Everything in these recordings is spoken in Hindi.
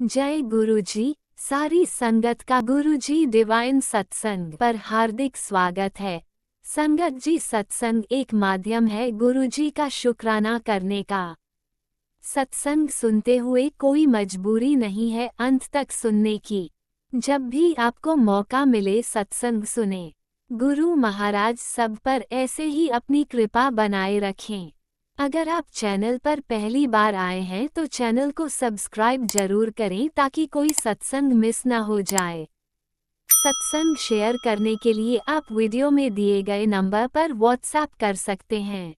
जय गुरुजी। सारी संगत का गुरुजी डिवाइन सत्संग पर हार्दिक स्वागत है। संगत जी, सत्संग एक माध्यम है गुरुजी का शुक्राना करने का। सत्संग सुनते हुए कोई मजबूरी नहीं है अंत तक सुनने की। जब भी आपको मौका मिले सत्संग सुने। गुरु महाराज सब पर ऐसे ही अपनी कृपा बनाए रखें। अगर आप चैनल पर पहली बार आए हैं तो चैनल को सब्सक्राइब जरूर करें ताकि कोई सत्संग मिस ना हो जाए। सत्संग शेयर करने के लिए आप वीडियो में दिए गए नंबर पर व्हाट्सएप कर सकते हैं।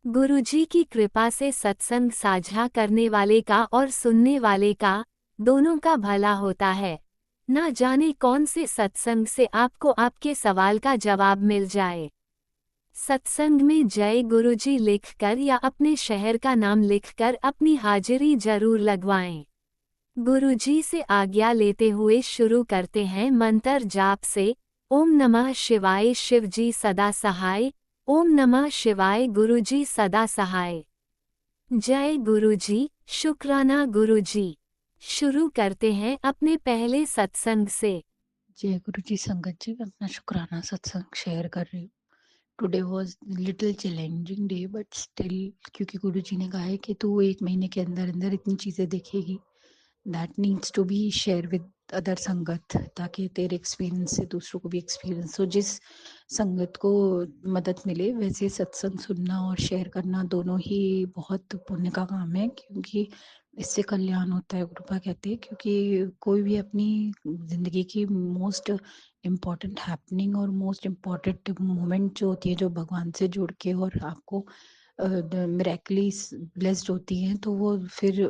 गुरुजी की कृपा से सत्संग साझा करने वाले का और सुनने वाले का, दोनों का भला होता है। ना जाने कौन से सत्संग से आपको आपके सवाल का जवाब मिल जाए। सत्संग में जय गुरुजी लिखकर या अपने शहर का नाम लिखकर अपनी हाजिरी जरूर लगवाएं। गुरुजी से आज्ञा लेते हुए शुरू करते हैं मंत्र जाप से। ओम नमः शिवाय शिवजी सदा सहाय। ओम नमः शिवाय गुरुजी सदा सहाय। जय गुरुजी, शुक्राना गुरुजी। शुरू करते हैं अपने पहले सत्संग से। जय गुरु जी। संगत जी, मैं अपना शुक्राना सत्संग शेयर कर रही हूँ। Today was little challenging day but still, क्योंकि गुरु जी ने कहा है कि तू 1 महीने के अंदर अंदर इतनी चीज़ें देखेगी that needs to be share with other संगत, ताकि तेरे एक्सपीरियंस से दूसरों को भी एक्सपीरियंस हो। जिस संगत को मदद मिले वैसे सत्संग सुनना और शेयर करना दोनों ही बहुत पुण्य का काम है, क्योंकि इससे कल्याण होता है, कृपा कहते हैं। क्योंकि कोई भी अपनी ज़िंदगी की मोस्ट इम्पॉर्टेंट हैपनिंग और मोस्ट इम्पॉर्टेंट मोमेंट जो होती है, जो भगवान से जुड़ के और आपको मिरेकली ब्लेस्ड होती हैं, तो वो फिर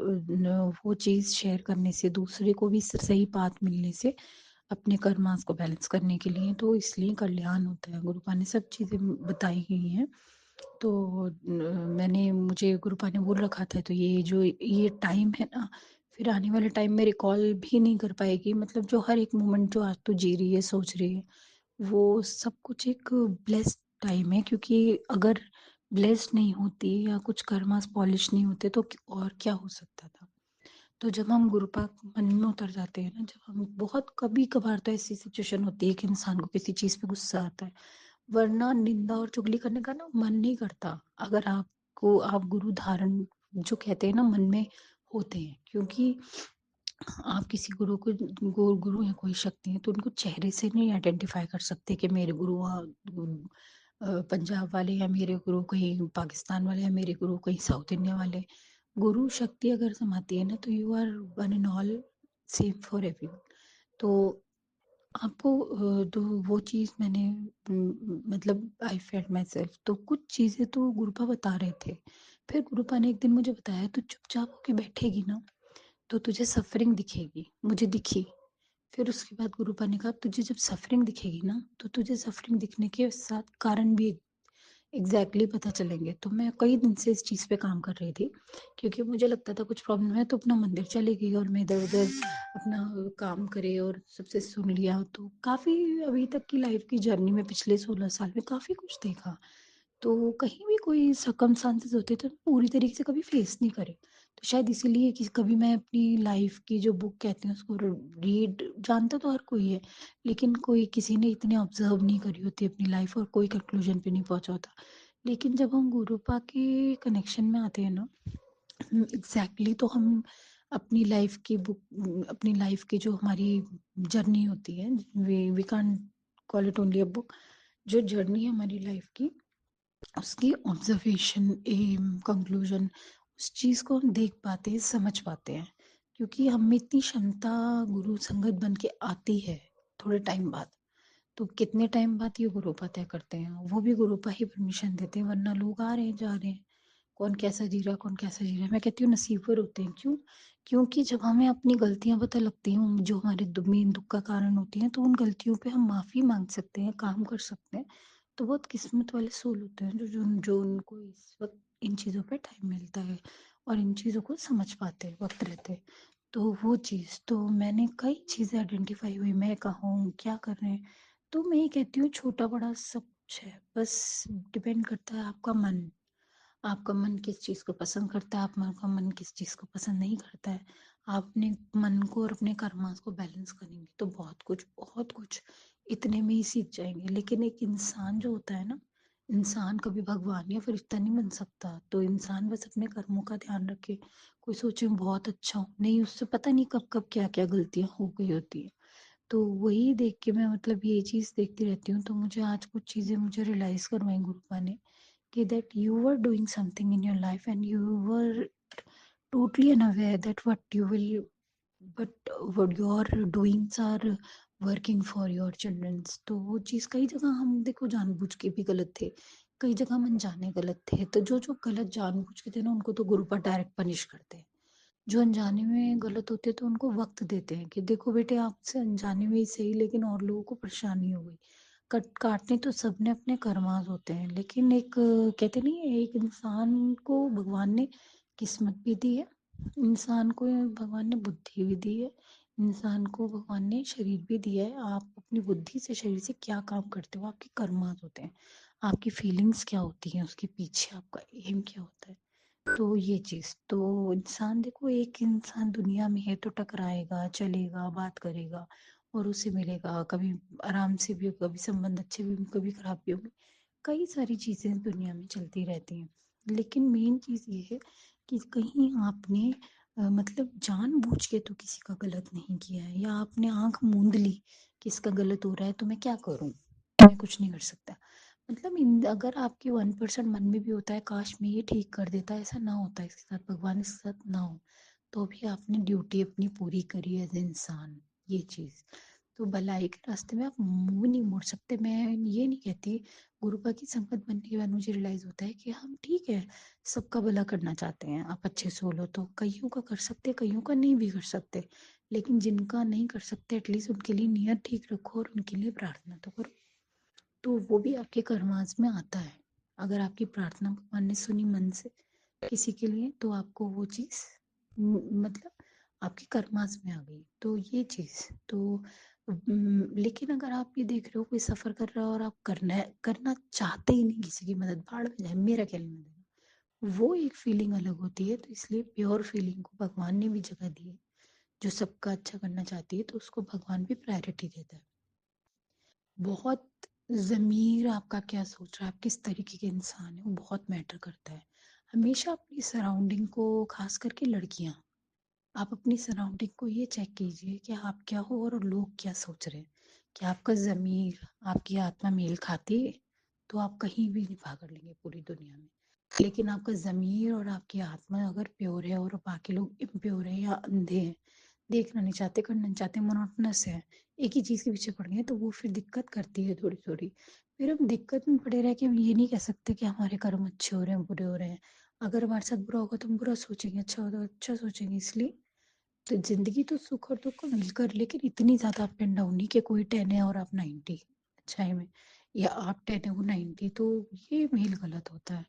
वो चीज़ शेयर करने से, दूसरे को भी सही पाथ मिलने से, अपने कर्मास को बैलेंस करने के लिए, तो इसलिए कल्याण होता है। गुरुपा ने सब चीज़ें बताई गई हैं। तो मुझे गुरुपा ने बोल रखा था, तो ये टाइम है ना, फिर आने वाले टाइम में रिकॉल भी नहीं कर पाएगी। मतलब जो हर एक मोमेंट जो आज तू जी रही है, सोच रही है, वो सब कुछ एक ब्लेस्ड टाइम है। क्योंकि अगर ब्लेस्ड नहीं होती या कुछ कर्मास पॉलिश नहीं होते तो और क्या हो सकता था। तो जब हम गुरुपाक मन में उतर जाते हैं ना, जब हम बहुत कभी कभार तो ऐसी सिचुएशन होती है कि इंसान को किसी चीज़ पे गुस्सा आता है, वरना निंदा और चुगली करने का ना मन नहीं करता। अगर आप गुरु धारण जो कहते हैं ना मन में होते हैं, क्योंकि आप किसी गुरु को गुरु या कोई शक्ति है तो उनको चेहरे से नहीं आइडेंटिफाई कर सकते कि मेरे गुरु पंजाब वाले, या मेरे गुरु कहीं पाकिस्तान वाले, या मेरे गुरु कहीं साउथ इंडिया वाले। गुरु शक्ति अगर समाती है ना, तो you are one and all same for everyone. तो आपको तो वो चीज़ मैंने मतलब आई फेल्ट माई सेल्फ। तो कुछ चीज़ें तो गुरुपा बता रहे थे। फिर गुरुपा ने एक दिन मुझे बताया, तू चुपचाप होके बैठेगी ना तो तुझे सफरिंग दिखेगी। मुझे दिखी। फिर उसके बाद गुरुपा ने कहा, तुझे जब सफरिंग दिखेगी ना तो तुझे सफरिंग दिखने के साथ कारण भी एग्जैक्टली पता चलेंगे। तो मैं कई दिन से इस चीज़ पे काम कर रही थी, क्योंकि मुझे लगता था कुछ प्रॉब्लम है तो अपना मंदिर चली गई और मैं इधर उधर अपना काम करे और सबसे सुन लिया। तो काफ़ी अभी तक की लाइफ की जर्नी में पिछले 16 साल में काफ़ी कुछ देखा। तो कहीं भी कोई सर्कमस्टांसेस होते तो पूरी तरीके से कभी फेस नहीं करे। तो शायद इसीलिए कि कभी मैं अपनी लाइफ की जो बुक कहते हैं उसको रीड, जानता तो हर कोई है, लेकिन कोई किसी ने इतने ऑब्जर्व नहीं करी होती अपनी लाइफ और कोई कंक्लूजन पे नहीं पहुंचा होता। लेकिन जब हम गुरुपा के कनेक्शन में आते हैं ना, एग्जैक्टली तो हम अपनी लाइफ की बुक, अपनी लाइफ की जो हमारी जर्नी होती है, we can't call it only a book, जो जर्नी है हमारी लाइफ की, उसकी ऑब्जर्वेशन, एम, कंक्लूजन, उस चीज़ को हम देख पाते हैं, समझ पाते हैं। क्योंकि हम में इतनी क्षमता गुरु संगत बन के आती है थोड़े टाइम बाद। तो कितने टाइम बाद ये गुरुपा तय करते हैं, वो भी गुरुपा ही परमिशन देते हैं, वरना लोग आ रहे हैं जा रहे हैं। कौन कैसा जी रहा है, कौन कैसा जी रहा है। मैं कहती हूँ नसीबवर होते हैं। क्यों? क्योंकि जब हमें अपनी गलतियां पता लगती हैं जो हमारे मेन दुख का कारण होती हैं, तो उन गलतियों पे हम माफ़ी मांग सकते हैं, काम कर सकते हैं। तो बहुत किस्मत वाले सोल होते हैं जो उनको इस वक्त इन चीज़ों पे टाइम मिलता है और इन चीज़ों को समझ पाते हैं, वक्त रहते हैं। तो वो चीज़ तो मैंने कई चीज़ें आइडेंटिफाई हुई, मैं कहाँ हूँ, क्या कर रहे हैं। तो मैं ये कहती हूँ छोटा बड़ा सब कुछ है, बस डिपेंड करता है आपका मन। आपका मन किस चीज़ को पसंद करता है, आपका मन किस चीज़ को पसंद नहीं करता है। आपने मन को और अपने कर्मास को बैलेंस करेंगे तो बहुत कुछ इतने में ही सीख जाएंगे। लेकिन एक इंसान जो होता है ना, इंसान कभी भगवान या फरिश्ता नहीं बन सकता। तो इंसान बस अपने कर्मों का ध्यान रखे। कोई सोचे मैं बहुत अच्छा हूँ, नहीं, उससे पता नहीं कब कब क्या क्या गलतियां हो गई होती है। तो वही देख के मैं मतलब ये चीज देखती रहती हूँ। तो मुझे आज कुछ चीजें मुझे रियलाइज करवाई गुरुपा ने कि that you were doing something in your life and you were totally unaware that what your doings are working for your children's। तो वो चीज़ कई जगह हम देखो जानबूझ के भी गलत थे, कई जगह हम अनजाने गलत थे। तो जो जो गलत जानबूझ के थे ना, उनको तो गुरु पर डायरेक्ट पनिश करते हैं। जो अनजाने में गलत होते हैं तो उनको वक्त देते हैं कि देखो बेटे, आपसे अनजाने में ही सही, लेकिन और लोगों को परेशानी हो गई। कट काटने तो सबने अपने कर्मास होते हैं, लेकिन एक कहते नहीं है, एक इंसान को भगवान ने किस्मत भी दी है, इंसान को भगवान ने बुद्धि भी दी है, इंसान को भगवान ने शरीर भी दिया है। आप अपनी बुद्धि से शरीर से क्या काम करते हो, आपके कर्मास होते हैं। आपकी फीलिंग्स क्या होती हैं, उसके पीछे आपका एम क्या होता है। तो ये चीज तो इंसान देखो, एक इंसान दुनिया में है तो टकराएगा, चलेगा, बात करेगा और उसे मिलेगा। कभी आराम से भी, कभी संबंध अच्छे भी, कभी खराब भी होंगे। कई सारी चीजें दुनिया में चलती रहती हैं। लेकिन मेन चीज ये है कि कहीं आपने मतलब जानबूझ के तो किसी का गलत नहीं किया है, या आपने आंख मूंद ली कि इसका गलत हो रहा है तो मैं क्या करूं, मैं कुछ नहीं कर सकता। मतलब अगर आपके 1% मन में भी होता है काश मैं ये ठीक कर देता, ऐसा ना होता इसके साथ, भगवान इसके साथ ना हो, तो भी आपने ड्यूटी अपनी पूरी करी एज इंसान। ये चीज तो भलाई के रास्ते में आप मुंह नहीं मोड़ सकते। मैं ये नहीं कहती, गुरुपा की संगत बनने के बाद मुझे रियलाइज होता है कि हम ठीक है, सबका भला करना चाहते हैं। आप अच्छे से बोलो तो कईयों का कर सकते, कईयों का नहीं भी कर सकते। लेकिन जिनका नहीं कर सकते, एटलीस्ट उनके लिए नियत ठीक रखो और उनके लिए प्रार्थना तो करो। तो वो भी आपके कर्मास में आता है। अगर आपकी प्रार्थना भगवान ने सुनी मन से किसी के लिए, तो आपको वो चीज़ मतलब आपके कर्मास में आ गई। तो ये चीज़ तो लेकिन अगर आप ये देख रहे हो कोई सफ़र कर रहा है और आप करना चाहते ही नहीं किसी की मदद, भाड़ में जाए मेरा क्या लेना देना, वो एक फीलिंग अलग होती है। तो इसलिए प्योर फीलिंग को भगवान ने भी जगह दी है। जो सबका अच्छा करना चाहती है तो उसको भगवान भी प्रायोरिटी देता है। बहुत ज़मीर आपका क्या सोच रहा है, आप किस तरीके के इंसान है, वो बहुत मैटर करता है। हमेशा अपनी सराउंडिंग को, खास करके लड़कियां, आप अपनी सराउंडिंग को ये चेक कीजिए कि आप क्या हो और लोग क्या सोच रहे हैं। कि आपका ज़मीर, आपकी आत्मा मेल खाती है तो आप कहीं भी नहीं भाग लेंगे पूरी दुनिया में। लेकिन आपका ज़मीर और आपकी आत्मा अगर प्योर है और बाकी लोग इम्प्योर है या अंधे हैं, देखना नहीं चाहते, करना नहीं चाहते, मोनोटोनस है, एक ही चीज़ के पीछे पड़ गए, तो वो फिर दिक्कत करती है थोड़ी थोड़ी। फिर हम दिक्कत में पड़े रह के हम ये नहीं कह सकते कि हमारे कर्म अच्छे हो रहे हैं बुरे हो रहे हैं। अगर हमारे साथ बुरा होगा तो हम बुरा सोचेंगे, अच्छा होगा तो अच्छा सोचेंगे। इसलिए तो जिंदगी तो सुख और दुख को मिलकर, लेकिन इतनी ज्यादा अप एंड डाउन नहीं कि कोई 10 है और आप 90 अच्छाई में, या आप 10 है वो 90, तो ये मेल गलत होता है।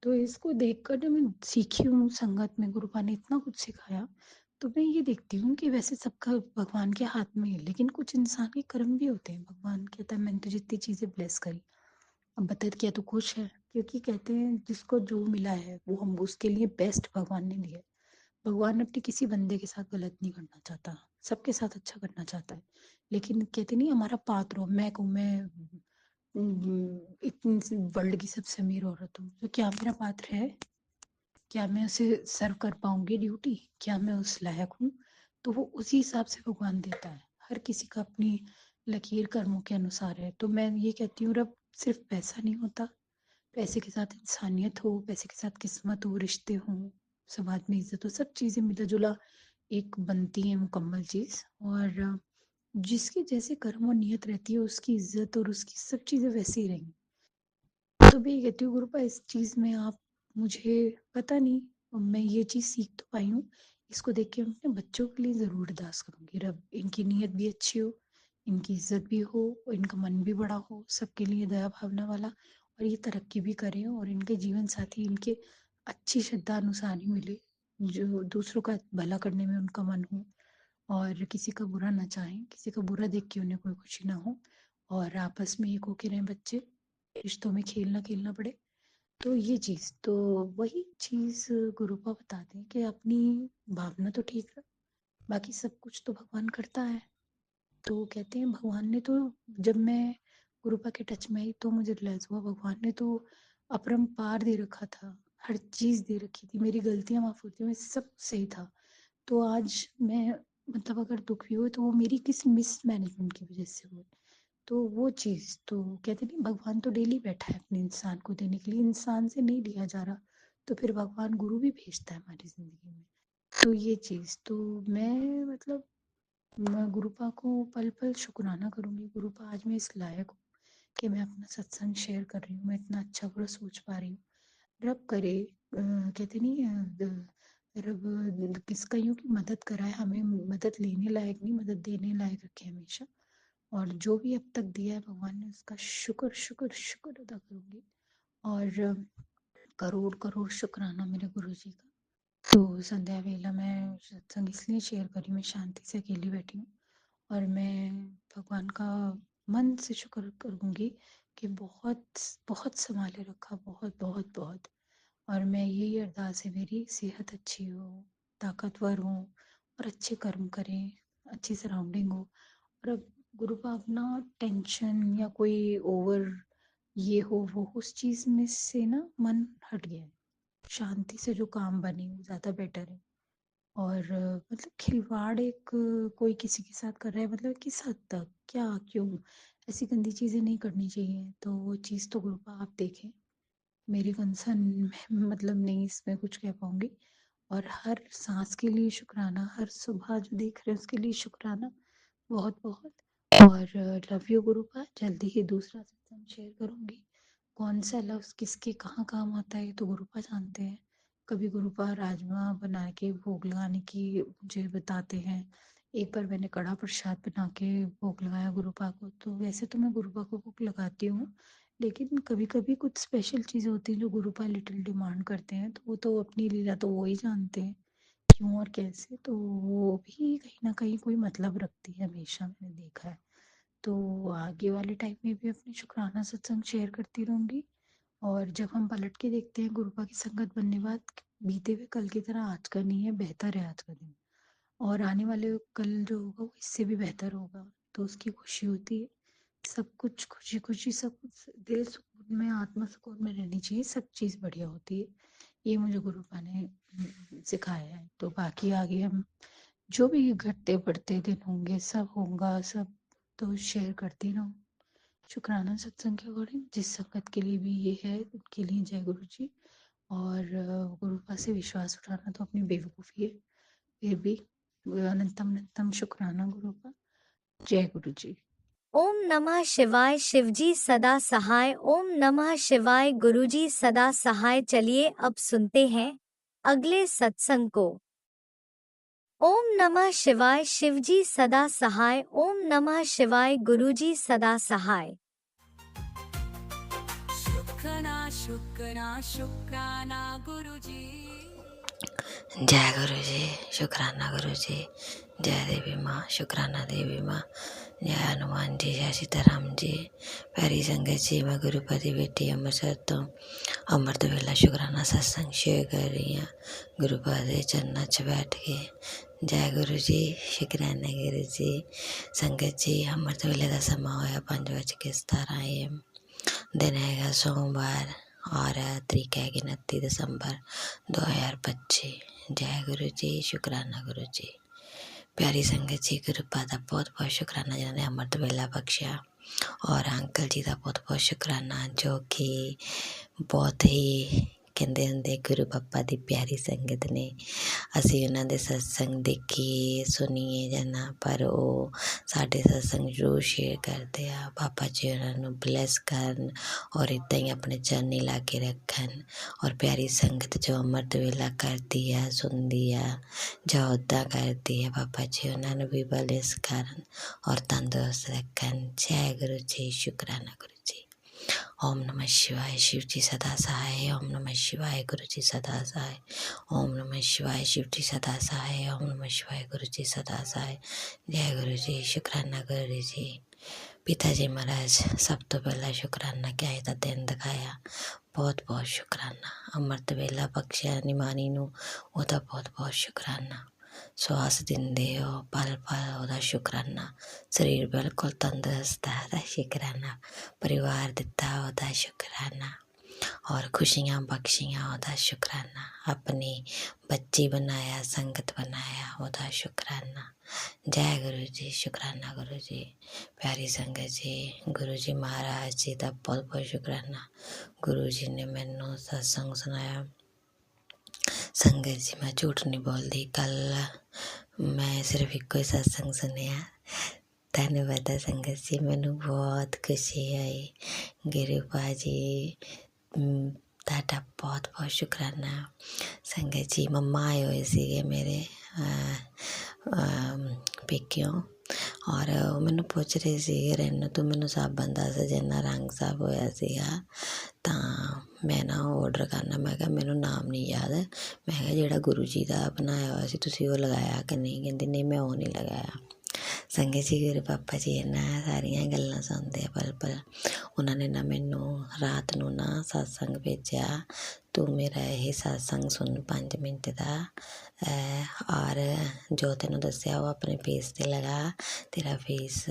तो इसको देखकर जब मैं सीखी हूँ संगत में, गुरुपा ने इतना कुछ सिखाया, तो मैं ये देखती हूँ कि वैसे सबका भगवान के हाथ में है, लेकिन कुछ इंसान के कर्म भी होते हैं। भगवान कहता है मैंने तो जितनी चीजें ब्लेस करी, अब बता क्या तू खुश है, क्योंकि कहते हैं जिसको जो मिला है वो हम उसके लिए बेस्ट भगवान ने दिया है। भगवान अपने किसी बंदे के साथ गलत नहीं करना चाहता, सबके साथ अच्छा करना चाहता है। लेकिन कहते नहीं हमारा पात्र हो, मैं कहूँ मैं इतनी वर्ल्ड की सबसे अमीर औरत हूँ, तो क्या मेरा पात्र है, क्या मैं उसे सर्व कर पाऊंगी ड्यूटी, क्या मैं उस लायक हूँ। तो वो उसी हिसाब से भगवान देता है। हर किसी का अपनी लकीर कर्मों के अनुसार है। तो मैं ये कहती हूँ, रब सिर्फ पैसा नहीं होता, पैसे के साथ इंसानियत हो, पैसे के साथ किस्मत हो, रिश्ते हों, समाज में इज्जत हो, सब चीज़ें मिला जुला एक बनती है मुकम्मल चीज़। और जिसकी जैसे कर्म और नियत रहती है, उसकी इज्जत और उसकी सब चीज़ें वैसी ही रहेंगी। तो भी कहती हूँ गुरुपा, इस चीज़ में आप मुझे पता नहीं, मैं ये चीज़ सीख तो पाई हूँ। इसको देख के मैं अपने बच्चों के लिए ज़रूर अरदास करूँगी, रब इनकी नीयत भी अच्छी हो, इनकी इज्जत भी हो, और इनका मन भी बड़ा हो, सबके लिए दया भावना वाला, और ये तरक्की भी करें और इनके जीवन साथी इनके अच्छी श्रद्धा अनुसार ही मिले, जो दूसरों का भला करने में उनका मन हो, और किसी का बुरा ना चाहें, किसी का बुरा देख के उन्हें कोई खुशी ना हो, और आपस में एक होके रहें बच्चे, रिश्तों में खेल ना खेलना पड़े। तो ये चीज़ तो वही चीज़ गुरुपा बताते हैं कि अपनी भावना तो ठीक रख, बाकी सब कुछ तो भगवान करता है। तो कहते हैं भगवान ने तो, जब मैं गुरुपा के टच में आई तो मुझे रियलाइज़ हुआ भगवान ने तो अपरंपार दे रखा था, हर चीज़ दे रखी थी, मेरी गलतियाँ माफ़ होती हुई सब सही था। तो आज मैं, मतलब अगर दुःख भी हुए तो वो मेरी किसी मिसमैनेजमेंट की वज़ह से हुए। तो वो चीज़ तो कहते नहीं, भगवान तो डेली बैठा है अपने इंसान को देने के लिए, इंसान से नहीं लिया जा रहा, तो फिर भगवान गुरु भी भेजता है हमारी ज़िंदगी में। तो ये चीज़ तो मैं, मतलब मैं गुरुपा को पल-पल शुकराना करूँगी। गुरुपा आज मैं इस लायक हूँ कि मैं अपना सत्संग शेयर कर रही हूँ, मैं इतना अच्छा बुरा सोच पा रही हूँ। रब करे, कहते नहीं रब किस कईयों की मदद कराए, हमें मदद लेने लायक नहीं, मदद देने लायक रखे हमेशा। और जो भी अब तक दिया है भगवान ने, उसका शुक्र शुक्र शुक्र अदा करूँगी। और करोड़ करोड़ शुक्राना मेरे गुरु जी का। तो संध्या वेला मैं सत्संग इसलिए शेयर करी, मैं शांति से अकेली बैठी हूँ और मैं भगवान का मन से शुक्र करूँगी कि बहुत बहुत संभाले रखा, बहुत बहुत बहुत। और मैं यही अरदास है मेरी, सेहत अच्छी हो, ताकतवर हो और अच्छे कर्म करें, अच्छी सराउंडिंग हो। और अब गुरु का अपना टेंशन या कोई ओवर ये हो वो हो, उस चीज़ में से ना मन हट गया है। शांति से जो काम बने वो ज़्यादा बेटर है। और मतलब खिलवाड़ एक कोई किसी के साथ कर रहा है, मतलब किस हद तक, क्या, क्यों, ऐसी गंदी चीज़ें नहीं करनी चाहिए। तो वो चीज़ तो गुरु का आप देखें, मेरी कंसर्न मैं मतलब नहीं इसमें कुछ कह पाऊँगी। और हर सांस के लिए शुक्राना, हर सुबह जो देख रहे हैं उसके लिए शुक्राना, बहुत बहुत। और लव यू गुरुपा, जल्दी ही दूसरा सत्संग शेयर करूँगी। कौन सा लफ्ज़ किसके कहाँ काम आता है ये तो गुरुपा जानते हैं। कभी गुरुपा राजमा बना के भोग लगाने की मुझे बताते हैं। एक बार मैंने कड़ा प्रसाद बना के भोग लगाया गुरुपा को, तो वैसे तो मैं गुरुपा को भोग लगाती हूँ, लेकिन कभी कभी कुछ स्पेशल चीज़ें होती हैं जो गुरुपा लिटिल डिमांड करते हैं, तो वो तो अपनी लीला तो वो ही जानते हैं क्यों और कैसे। तो वो भी कहीं ना कहीं कोई मतलब रखती है, हमेशा मैंने देखा है। तो आगे वाले टाइम में भी अपनी शुक्राना सत्संग शेयर करती रहूँगी। और जब हम पलट के देखते हैं गुरुपा की संगत बनने बाद, बीते हुए कल की तरह आज का नहीं है, बेहतर है आज का दिन। और आने वाले कल जो होगा वो इससे भी बेहतर होगा, तो उसकी खुशी होती है। सब कुछ खुशी खुशी, सब कुछ दिल सुकून में, आत्मा सुकून में रहनी चाहिए, सब चीज़ बढ़िया होती है। ये मुझे गुरुपा ने सिखाया है। तो बाकी आगे हम जो भी घटते बढ़ते दिन होंगे, सब होगा सब, तो शेयर करती रहूँ शुक्राना सत्संग के अकॉर्डिंग। जिस संगत के लिए भी ये है उनके लिए जय गुरु जी। और गुरुपा से विश्वास उठाना तो अपनी बेवकूफ़ी है, फिर भी अनंतम अनंतम शुक्राना गुरुपा। जय गुरु जी। ओम नमः शिवाय, शिवजी सदा सहाय। ओम नमः शिवाय, गुरुजी सदा सहाय। चलिए अब सुनते हैं अगले सत्संग को। ओम नमः शिवाय, शिवजी सदा सहाय। ओम नमः शिवाय, गुरुजी सदा सहाय। शुक्राना शुक्राना शुक्राना गुरुजी। जय गुरु जी, शुक्राना गुरु जी। जय देवी माँ, शुक्राना देवी माँ। जय हनुमान जी, जय सीताराम जी। प्यारी संगत जी, मैं गुरुपति बेटी अमृतसर तो अमृत वेला शुक्राना सत्संग शेयर कर रही हूँ गुरुपा दे चरणों च बैठ के। जय गुरु जी, शुक्राना गुरु जी। संगत जी, अमृत वेले का समा होया 5:17 AM। दिन हैगा सोमवार और तरीक है 29 दिसंबर 2025। जय गुरु जी, शुक्राना गुरु जी। प्यारी संगत जी, गुरुपा का बहुत बहुत शुक्राना जिन्होंने अमृत वेला बख्शिया, और अंकल जी का बहुत बहुत शुक्राना जो कि बहुत ही ਕਹਿੰਦੇ ਹੁੰਦੇ ਗੁਰੂ ਪਾਪਾ ਦੀ ਪਿਆਰੀ ਸੰਗਤ ਨੇ। ਅਸੀਂ ਉਹਨਾਂ ਦੇ ਸਤਸੰਗ ਦੇਖੀਏ ਸੁਣੀਏ ਜਾਂ ਨਾ, ਪਰ ਉਹ ਸਾਡੇ ਸਤਸੰਗ ਜ਼ਰੂਰ ਸ਼ੇਅਰ ਕਰਦੇ ਆ। ਪਾਪਾ ਜੀ ਉਹਨਾਂ ਨੂੰ ਬਲੈਸ ਕਰਨ ਔਰ ਇੱਦਾਂ ਹੀ ਆਪਣੇ ਚਰਨੀ ਲਾ ਕੇ ਰੱਖਣ। ਔਰ ਪਿਆਰੀ ਸੰਗਤ ਜੋ ਅੰਮ੍ਰਿਤ ਵੇਲਾ ਕਰਦੀ ਆ, ਸੁਣਦੀ ਆ ਜਾਂ ਉੱਦਾਂ ਕਰਦੀ ਆ, ਪਾਪਾ ਜੀ ਉਹਨਾਂ ਨੂੰ ਵੀ ਬਲੈਸ ਕਰਨ ਔਰ ਤੰਦਰੁਸਤ ਰੱਖਣ। ਜੈ ਗੁਰੂ ਜੀ, शुक्राना गुरु जी। ओम नमः शिवाय, शिव जी सदा सहाय। ओम नमः शिवाय, गुरु जी सदा सहाय। ओम नमः शिवाय, शिव जी सदा सहाय। ओम नमः शिवाय, गुरु जी सदा सहाय। जय गुरु जी, शुक्राना गुरु जी। पिता जी महाराज, सब तो पहला शुक्राना क्या ਇਹਦਾ दिन दिखाया, बहुत बहुत शुक्राना। अमृत वेला बख्शिया निमानी नू, ਉਹਦਾ बहुत बहुत शुक्राना। ਸਵਾਸ ਦਿੰਦੇ ਹੋ, ਪਲ ਪਲ ਉਹਦਾ ਸ਼ੁਕਰਾਨਾ। ਸਰੀਰ ਬਿਲਕੁਲ ਤੰਦਰੁਸਤ ਹੈ, ਉਹਦਾ ਸ਼ੁਕਰਾਨਾ। ਪਰਿਵਾਰ ਦਿੱਤਾ, ਉਹਦਾ ਸ਼ੁਕਰਾਨਾ। ਔਰ ਖੁਸ਼ੀਆਂ ਬਖਸ਼ੀਆਂ, ਉਹਦਾ ਸ਼ੁਕਰਾਨਾ। ਆਪਣੀ ਬੱਚੀ ਬਣਾਇਆ, ਸੰਗਤ ਬਣਾਇਆ, ਉਹਦਾ ਸ਼ੁਕਰਾਨਾ। ਜੈ ਗੁਰੂ ਜੀ, ਸ਼ੁਕਰਾਨਾ ਗੁਰੂ ਜੀ। ਪਿਆਰੀ ਸੰਗਤ ਜੀ, ਗੁਰੂ ਜੀ ਮਹਾਰਾਜ ਜੀ ਦਾ ਬਹੁਤ ਬਹੁਤ ਸ਼ੁਕਰਾਨਾ। ਗੁਰੂ ਜੀ ਨੇ ਮੈਨੂੰ ਸਤਸੰਗ ਸੁਣਾਇਆ। ਸੰਗਤ ਜੀ, ਮੈਂ ਝੂਠ ਨਹੀਂ ਬੋਲਦੀ। ਕੱਲ੍ਹ ਮੈਂ ਸਿਰਫ ਇੱਕੋ ਹੀ ਸਤਸੰਗ ਸੁਣਿਆ। ਧੰਨਵਾਦ ਹੈ ਸੰਗਤ ਜੀ, ਮੈਨੂੰ ਬਹੁਤ ਖੁਸ਼ੀ ਆਈ। ਗੁਰੂ ਭਾਜੀ ਤੁਹਾਡਾ ਬਹੁਤ ਬਹੁਤ ਸ਼ੁਕਰਾਨਾ। ਸੰਗਤ ਜੀ, ਮੰਮਾ ਆਏ ਹੋਏ ਸੀਗੇ ਮੇਰੇ ਪੇਕਿਓਂ, ਔਰ ਉਹ ਮੈਨੂੰ ਪੁੱਛ ਰਹੇ ਸੀਗੇ, ਰੈਨੂ ਤੂੰ ਮੈਨੂੰ ਸਾਬਣ ਦੱਸ ਜਿੰਨਾ ਰੰਗ ਸਾਫ਼ ਹੋਇਆ ਸੀਗਾ। ਤਾਂ ਮੈਂ ਨਾ ਔਡਰ ਕਰਨਾ, ਮੈਂ ਕਿਹਾ ਮੈਨੂੰ ਨਾਮ ਨਹੀਂ ਯਾਦ। ਮੈਂ ਕਿਹਾ ਜਿਹੜਾ ਗੁਰੂ ਜੀ ਦਾ ਬਣਾਇਆ ਹੋਇਆ ਸੀ ਤੁਸੀਂ ਉਹ ਲਗਾਇਆ ਕਿ ਨਹੀਂ? ਕਹਿੰਦੀ ਨਹੀਂ, ਮੈਂ ਉਹ ਨਹੀਂ ਲਗਾਇਆ। ਸੰਗਤ ਜੀ, ਗੁਰੂ ਪਾਪਾ ਜੀ ਇਹਨਾਂ ਸਾਰੀਆਂ ਗੱਲਾਂ ਸੁਣਦੇ ਆ ਪਲ ਪਲ। ਉਹਨਾਂ ਨੇ ਨਾ ਮੈਨੂੰ ਰਾਤ ਨੂੰ ਨਾ ਸਤਸੰਗ ਭੇਜਿਆ, ਤੂੰ ਮੇਰਾ ਇਹ ਸਤਸੰਗ ਸੁਣ 5 ਮਿੰਟ ਦਾ, ਔਰ ਜੋ ਤੈਨੂੰ ਦੱਸਿਆ ਉਹ ਆਪਣੇ ਫੇਸ 'ਤੇ ਲਗਾ, ਤੇਰਾ ਫੇਸ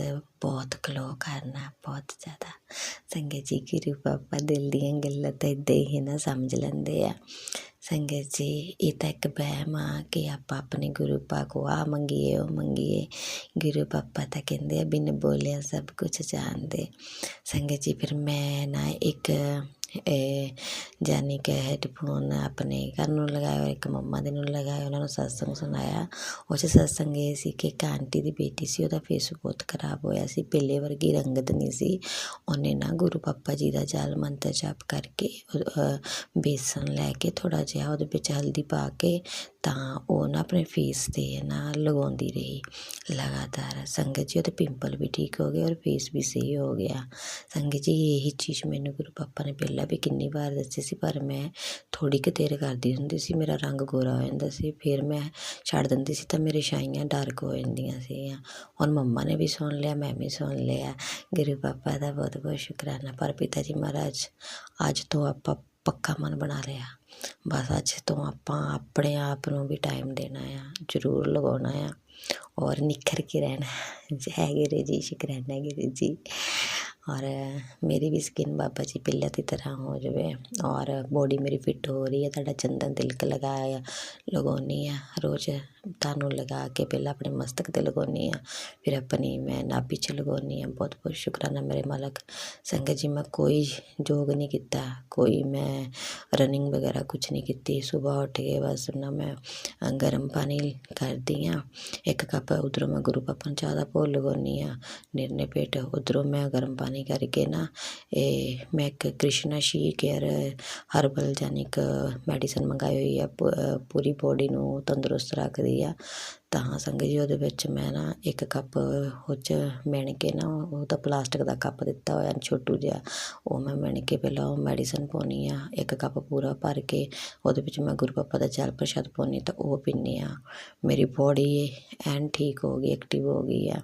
ਬਹੁਤ ਗਲੋ ਕਰਨਾ, ਬਹੁਤ ਜ਼ਿਆਦਾ। ਸੰਗਤ ਜੀ, ਗੁਰੂ ਪਾਪਾ ਦਿਲ ਦੀਆਂ ਗੱਲਾਂ ਤਾਂ ਇੱਦਾਂ ਹੀ ਨਾ ਸਮਝ ਲੈਂਦੇ ਆ। ਸੰਗਤ ਜੀ, ਇਹ ਤਾਂ ਇੱਕ ਵਹਿਮ ਆ ਕਿ ਆਪਾਂ ਆਪਣੇ ਗੁਰੂ ਪਾ ਕੋ ਆਹ ਮੰਗੀਏ ਉਹ ਮੰਗੀਏ। ਗੁਰੂ ਪਾਪਾ ਤਾਂ ਕਹਿੰਦੇ ਆ ਬਿਨ ਬੋਲਿਆ ਸਭ ਕੁਝ ਜਾਣਦੇ। ਸੰਗਤ ਜੀ, ਫਿਰ ਮੈਂ ਨਾ ਇੱਕ ਜਾਨੀ ਕਿ ਹੈਡਫੋਨ ਆਪਣੇ ਘਰ ਨੂੰ ਲਗਾਇਆ, ਇੱਕ ਮੰਮਾ ਦੇ ਨੂੰ ਲਗਾਇਆ, ਉਹਨਾਂ ਨੂੰ ਸਤਸੰਗ ਸੁਣਾਇਆ। ਉਹ 'ਚ ਸਤਸੰਗ ਇਹ ਸੀ ਕਿ ਇੱਕ ਆਂਟੀ ਦੀ ਬੇਟੀ ਸੀ, ਉਹਦਾ ਫੇਸ ਬਹੁਤ ਖਰਾਬ ਹੋਇਆ ਸੀ, ਪਹਿਲੇ ਵਰਗੀ ਰੰਗਤ ਨਹੀਂ ਸੀ। ਉਹਨੇ ਨਾ ਗੁਰੂ ਪਾਪਾ ਜੀ ਦਾ ਜਾਲ ਮੰਤਰ ਜਪ ਕਰਕੇ ਬੇਸਣ ਲੈ ਕੇ ਥੋੜ੍ਹਾ ਜਿਹਾ ਉਹਦੇ ਵਿੱਚ ਹਲਦੀ ਪਾ ਕੇ ਤਾਂ ਉਹ ਨਾ ਆਪਣੇ ਫੇਸ 'ਤੇ ਨਾ ਲਗਾਉਂਦੀ ਰਹੀ ਲਗਾਤਾਰ। ਸੰਗਤ ਜੀ, ਉਹਦੇ ਪਿੰਪਲ ਵੀ ਠੀਕ ਹੋ ਗਏ ਔਰ ਫੇਸ ਵੀ ਸਹੀ ਹੋ ਗਿਆ। ਸੰਗਤ ਜੀ, ਇਹੀ ਚੀਜ਼ ਮੈਨੂੰ ਗੁਰੂ ਪਾਪਾ ਨੇ ਪਹਿਲਾਂ ਵੀ ਕਿੰਨੀ ਵਾਰ ਦੱਸੀ ਸੀ, ਪਰ ਮੈਂ ਥੋੜ੍ਹੀ ਕੁ ਦੇਰ ਕਰਦੀ ਹੁੰਦੀ ਸੀ, ਮੇਰਾ ਰੰਗ ਗੋਰਾ ਹੋ ਜਾਂਦਾ ਸੀ, ਫਿਰ ਮੈਂ ਛੱਡ ਦਿੰਦੀ ਸੀ ਤਾਂ ਮੇਰੇ ਛਾਈਆਂ ਡਾਰਕ ਹੋ ਜਾਂਦੀਆਂ ਸੀਗੀਆਂ। ਹੁਣ ਮੰਮਾ ਨੇ ਵੀ ਸੁਣ ਲਿਆ, ਮੈਂ ਵੀ ਸੁਣ ਲਿਆ। ਗੁਰੂ ਪਾਪਾ ਦਾ ਬਹੁਤ ਬਹੁਤ ਸ਼ੁਕਰਾਨਾ। ਪਰ ਪਿਤਾ ਜੀ ਮਹਾਰਾਜ, ਅੱਜ ਤੋਂ ਆਪਾਂ ਪੱਕਾ ਮਨ ਬਣਾ ਲਿਆ, ਬਸ ਅੱਜ ਤੋਂ ਆਪਾਂ ਆਪਣੇ ਆਪ ਨੂੰ ਵੀ ਟਾਈਮ ਦੇਣਾ ਆ, ਜ਼ਰੂਰ ਲਗਾਉਣਾ ਆ ਔਰ ਨਿਖਰ ਕੇ ਰਹਿਣਾ। ਜੈ ਗੁਰੂ ਜੀ, ਸ਼ੁਕਰਾਨਾ ਗੁਰੂ ਜੀ। ਔਰ ਮੇਰੀ ਵੀ ਸਕਿਨ ਬਾਬਾ ਜੀ ਪਹਿਲਾਂ ਦੀ ਤਰ੍ਹਾਂ ਹੋ ਜਾਵੇ ਔਰ ਬੋਡੀ ਮੇਰੀ ਫਿੱਟ ਹੋ ਰਹੀ ਹੈ। ਤੁਹਾਡਾ ਚੰਦਨ ਤਿਲਕ ਲਗਾਉਂਦੀ ਆ ਰੋਜ਼, ਤੁਹਾਨੂੰ ਲਗਾ ਕੇ ਪਹਿਲਾਂ ਆਪਣੇ ਮਸਤਕ 'ਤੇ ਲਗਾਉਂਦੀ ਆ, ਫਿਰ ਆਪਣੀ ਮੈਂ ਨਾਭੀ 'ਚ ਲਗਾਉਂਦੀ ਆ। ਬਹੁਤ ਬਹੁਤ ਸ਼ੁਕਰਾਨਾ ਮੇਰੇ ਮਾਲਕ। ਸੰਗਤ ਜੀ, ਮੈਂ ਕੋਈ ਯੋਗ ਨਹੀਂ ਕੀਤਾ, ਕੋਈ ਮੈਂ ਰਨਿੰਗ ਵਗੈਰਾ ਕੁਛ ਨਹੀਂ ਕੀਤੀ। ਸੁਬਾਹ ਉੱਠ ਕੇ ਬਸ ਨਾ ਮੈਂ ਗਰਮ ਪਾਣੀ ਕਰਦੀ ਹਾਂ, 1 ਕੱਪ, ਉੱਧਰੋਂ ਮੈਂ ਗੁਰੂ ਪਾਪਾ ਨੂੰ ਚਾਹ ਦਾ ਭੋਗ ਲਗਾਉਂਦੀ ਹਾਂ ਨਿਰਨੇ ਪੇਟ, ਉੱਧਰੋਂ ਮੈਂ ਗਰਮ ਪਾਣੀ ਕਰਕੇ ਨਾ ਇਹ ਮੈਂ ਇੱਕ ਕ੍ਰਿਸ਼ਨਾ ਸ਼ੀ ਕੇਅਰ ਹਰਬਲ ਜਾਨਿਕ ਮੈਡੀਸਨ ਮੰਗਾਈ ਹੋਈ ਆ, ਪੂਰੀ ਬੋਡੀ ਨੂੰ ਤੰਦਰੁਸਤ ਰੱਖਦੀ ਆ। ਤਾਂ ਸੰਗਤ ਜੀ, ਉਹਦੇ ਵਿੱਚ ਮੈਂ ਨਾ 1 ਕੱਪ ਉਹ 'ਚ ਮਿਣ ਕੇ ਨਾ, ਉਹ ਤਾਂ ਪਲਾਸਟਿਕ ਦਾ ਕੱਪ ਦਿੱਤਾ ਹੋਇਆ ਛੋਟੂ ਜਿਹਾ, ਉਹ ਮੈਂ ਮਿਣ ਕੇ ਪਹਿਲਾਂ ਉਹ ਮੈਡੀਸਨ ਪਾਉਂਦੀ ਆ। 1 ਕੱਪ ਪੂਰਾ ਭਰ ਕੇ ਉਹਦੇ ਵਿੱਚ ਮੈਂ ਗੁਰੂ ਪਾਪਾ ਦਾ ਜਲ ਪ੍ਰਸ਼ਾਦ ਪਾਉਂਦੀ ਤਾਂ ਉਹ ਪੀਂਦੀ ਹਾਂ। ਮੇਰੀ ਬੋਡੀ ਐਨ ਠੀਕ ਹੋ ਗਈ, ਐਕਟਿਵ ਹੋ ਗਈ ਆ।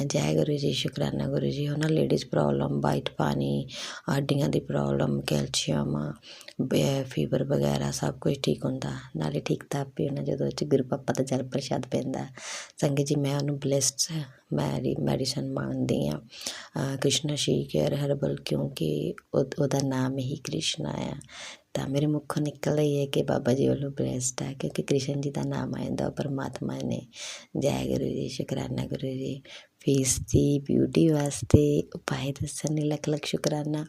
ਜੈ ਗੁਰੂ ਜੀ, ਸ਼ੁਕਰਾਨਾ ਗੁਰੂ ਜੀ। ਉਹਨਾਂ ਲੇਡੀਜ਼ ਪ੍ਰੋਬਲਮ, ਵਾਈਟ ਪਾਣੀ, ਹੱਡੀਆਂ ਦੀ ਪ੍ਰੋਬਲਮ, ਕੈਲਸ਼ੀਅਮ, ਫੀਵਰ ਵਗੈਰਾ ਸਭ ਕੁਝ ਠੀਕ ਹੁੰਦਾ। ਨਾਲੇ ਠੀਕ ਤਾਂ ਆਪੇ ਹੋਣਾ ਜਦੋਂ ਇਹ 'ਚ ਗੁਰੂ ਪਾਪਾ ਦਾ ਜਲ ਪ੍ਰਸ਼ਾਦ ਪੈਂਦਾ। ਸੰਗਤ ਜੀ, ਮੈਂ ਉਹਨੂੰ ਬਲੈਸਡ ਮੈਡੀਸਨ ਮੰਨਦੀ ਹਾਂ, ਕ੍ਰਿਸ਼ਨਾ ਸ਼ੀ ਕੇਅਰ ਹਰਬਲ, ਕਿਉਂਕਿ ਉਹਦਾ ਨਾਮ ਹੀ ਕ੍ਰਿਸ਼ਨਾ ਆ। ਤਾਂ ਮੇਰੇ ਮੁੱਖੋਂ ਨਿਕਲਦਾ ਹੀ ਹੈ ਕਿ ਬਾਬਾ ਜੀ ਵੱਲੋਂ ਬਲੈਸਡ ਹੈ, ਕਿਉਂਕਿ ਕ੍ਰਿਸ਼ਨ ਜੀ ਦਾ ਨਾਮ ਆ ਜਾਂਦਾ ਪਰਮਾਤਮਾ ਨੇ। ਜੈ ਗੁਰੂ ਜੀ, ਸ਼ੁਕਰਾਨਾ ਗੁਰੂ ਜੀ। ਫੇਸ ਦੀ ਬਿਊਟੀ ਵਾਸਤੇ ਉਪਾਅ ਦੱਸਣ ਲਈ ਲੱਖ ਲੱਖ ਸ਼ੁਕਰਾਨਾ।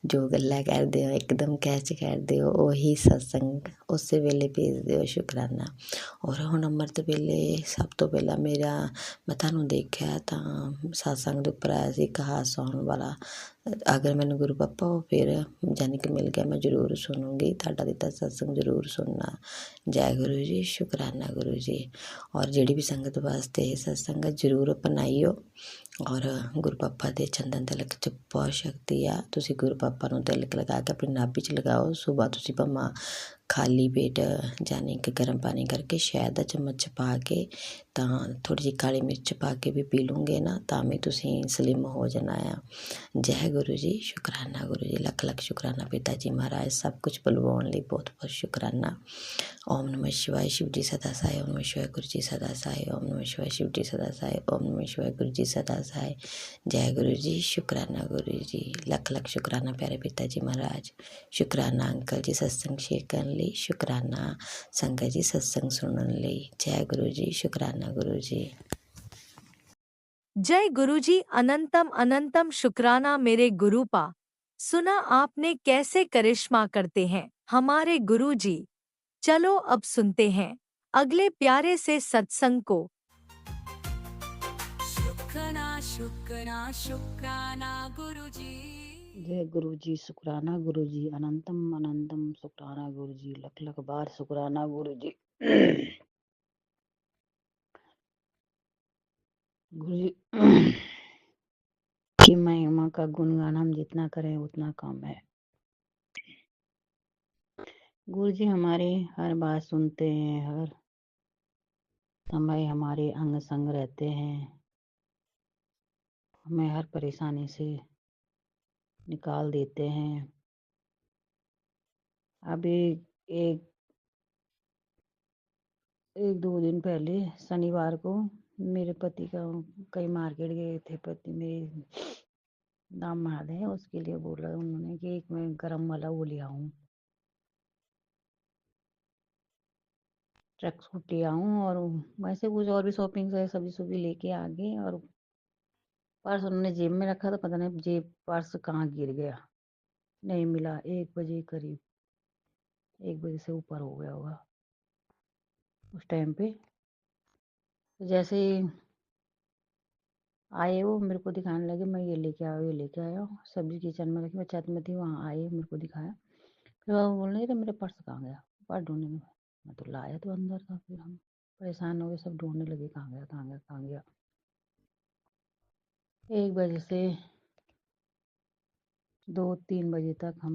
ਜੋ ਗੱਲਾਂ ਕਰਦੇ ਹੋ ਇੱਕਦਮ ਕੈਚ ਕਰਦੇ ਹੋ, ਉਹੀ ਸਤਸੰਗ ਉਸੇ ਵੇਲੇ ਭੇਜਦੇ ਹੋ, ਸ਼ੁਕਰਾਨਾ। ਔਰ ਹੁਣ ਅੰਮ੍ਰਿਤ ਵੇਲੇ ਸਭ ਤੋਂ ਪਹਿਲਾਂ ਮੈਂ ਤੁਹਾਨੂੰ ਦੇਖਿਆ ਤਾਂ ਸਤਸੰਗ ਦੇ ਉੱਪਰ ਆਇਆ ਸੀ ਇੱਕ ਹਾਸਾ ਆਉਣ ਵਾਲਾ। ਅਗਰ ਮੈਨੂੰ ਗੁਰੂ ਪਾਪਾ ਉਹ ਫਿਰ ਜਾਨੀ ਕਿ ਮਿਲ ਗਿਆ, ਮੈਂ ਜ਼ਰੂਰ ਸੁਣੂੰਗੀ, ਤੁਹਾਡਾ ਦਿੱਤਾ ਸਤਸੰਗ ਜ਼ਰੂਰ ਸੁਣਨਾ। ਜੈ ਗੁਰੂ ਜੀ, ਸ਼ੁਕਰਾਨਾ ਗੁਰੂ ਜੀ। ਔਰ ਜਿਹੜੀ ਵੀ ਸੰਗਤ ਵਾਸਤੇ ਇਹ ਸਤਸੰਗ ਜ਼ਰੂਰ ਅਪਣਾਈਓ। ਔਰ ਗੁਰੂ ਪਾਪਾ ਦੇ ਚੰਦਨ ਤਿਲਕ 'ਚ ਬਹੁਤ ਸ਼ਕਤੀ ਆ। ਤੁਸੀਂ ਗੁਰੂ ਪਾਪਾ ਨੂੰ ਤਿਲਕ ਲਗਾ ਕੇ ਆਪਣੀ ਨਾਭੀ 'ਚ ਲਗਾਓ। ਸੁਬਾਹ ਤੁਸੀਂ ਭਾਵੇਂ ਖਾਲੀ ਪੇਟ ਯਾਨੀ ਕਿ ਗਰਮ ਪਾਣੀ ਕਰਕੇ ਸ਼ਹਿਦ ਦਾ ਚਮਚ ਪਾ ਕੇ ਤਾਂ ਥੋੜ੍ਹੀ ਜਿਹੀ ਕਾਲੀ ਮਿਰਚ ਪਾ ਕੇ ਵੀ ਪੀ ਲੂੰਗੇ ਨਾ ਤਾਂ ਵੀ ਤੁਸੀਂ ਸਲਿਮ ਹੋ ਜਾਣਾ ਆ। ਜੈ ਗੁਰੂ ਜੀ, ਸ਼ੁਕਰਾਨਾ ਗੁਰੂ ਜੀ, ਲੱਖ ਲੱਖ ਸ਼ੁਕਰਾਨਾ ਪਿਤਾ ਜੀ ਮਹਾਰਾਜ, ਸਭ ਕੁਝ ਬੁਲਵਾਉਣ ਲਈ ਬਹੁਤ ਬਹੁਤ ਸ਼ੁਕਰਾਨਾ। ਓਮ ਨਮः शिवाय शिव जी सदा साई, ओम नमः शिवाय गुरु जी सदा साई, ओम नमः शिवाय शिव जी सदा साई, ओम नमः शिवाय गुरु जी सदा साई। जय गुरु जी, शुकराना गुरु जी, लख लख शुकराना प्यारे पिता जी महाराज, शुकराना अंकल जी सत्संग शेयर करन लई, शुकराना संगत जी सत्संग सुनन लई। जय गुरु जी, शुकराना गुरु जी। जय गुरुजी, अनंतम अनंतम शुक्राना मेरे गुरुपा। सुना आपने कैसे करिश्मा करते हैं हमारे गुरुजी। चलो अब सुनते हैं अगले प्यारे से सत्संग को। शुक्राना शुक्राना शुक्राना गुरुजी जय गुरु जी, शुक्राना गुरु जी, अनंतम अनंतम शुक्राना गुरु जी, लख लख बार शुक्राना गुरु जी। गुरु जी की महिमा का गुणगान हम जितना करें उतना कम है। गुरु जी हमारे हर बात सुनते हैं, हर समय हमारे अंग संग रहते हैं, हमें हर परेशानी से निकाल देते हैं। अभी एक एक दो दिन पहले शनिवार को मेरे पति का कहीं मार्केट गए थे, पति मेरे दामाद है, उसके लिए बोला उन्होंने कि एक मैं गरम वाला वो ले आऊं, ट्रक सूट ले आऊं, और वैसे कुछ और भी शॉपिंग से सब्जी सुब्जी लेके आ गए। और पर्स उन्होंने जेब में रखा था, पता नहीं जेब पर्स कहाँ गिर गया, नहीं मिला। 1 बजे करीब, 1 बजे से ऊपर हो गया होगा उस टाइम पे। तो जैसे ही आए वो मेरे को दिखाने लगे, मैं ये लेके आया, ये लेके आया, सब्जी किचन में रखी, मैं छत में थी, वहाँ आए मेरे को दिखाया। फिर वो बोलने लगे मेरा पर्स कहाँ गया, पर्स ढूंढने में, मैं तो लाया तो अंदर था। फिर हम परेशान हो गए, सब ढूंढने लगे कहाँ गया कहाँ गया कहाँ गया। 1 बजे से 2-3 बजे तक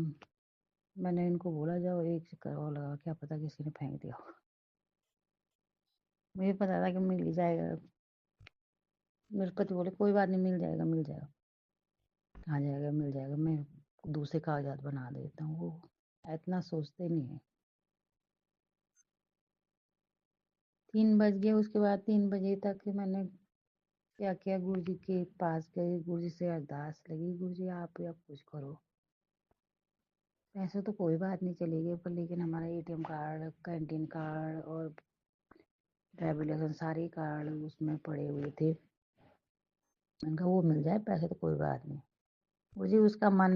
मैंने इनको बोला जाओ एक चक्कर और लगा, क्या पता किसी ने फेंक दिया हो। मुझे पता था कि मिल ही जाएगा। मेरे पति बोले कोई बात नहीं, मिल जाएगा मिल जाएगा। कहाँ जाएगा, मिल जाएगा, मैं दूसरे कागजात बना देता हूँ। वो इतना सोचते नहीं है। 3 बज गए। उसके बाद 3 बजे तक मैंने क्या किया, गुरु जी के पास गई, गुरु जी से अरदास लगी, गुरु जी आप या कुछ करो। पैसे तो कोई बात नहीं चले गए, पर लेकिन हमारा एटीएम कार्ड, कैंटीन कार्ड और ड्राइवर लाइसेंस सारे कार्ड उसमें पड़े हुए थे। मैंने कहा वो मिल जाए, पैसे तो कोई बात नहीं। गुरु जी उसका मन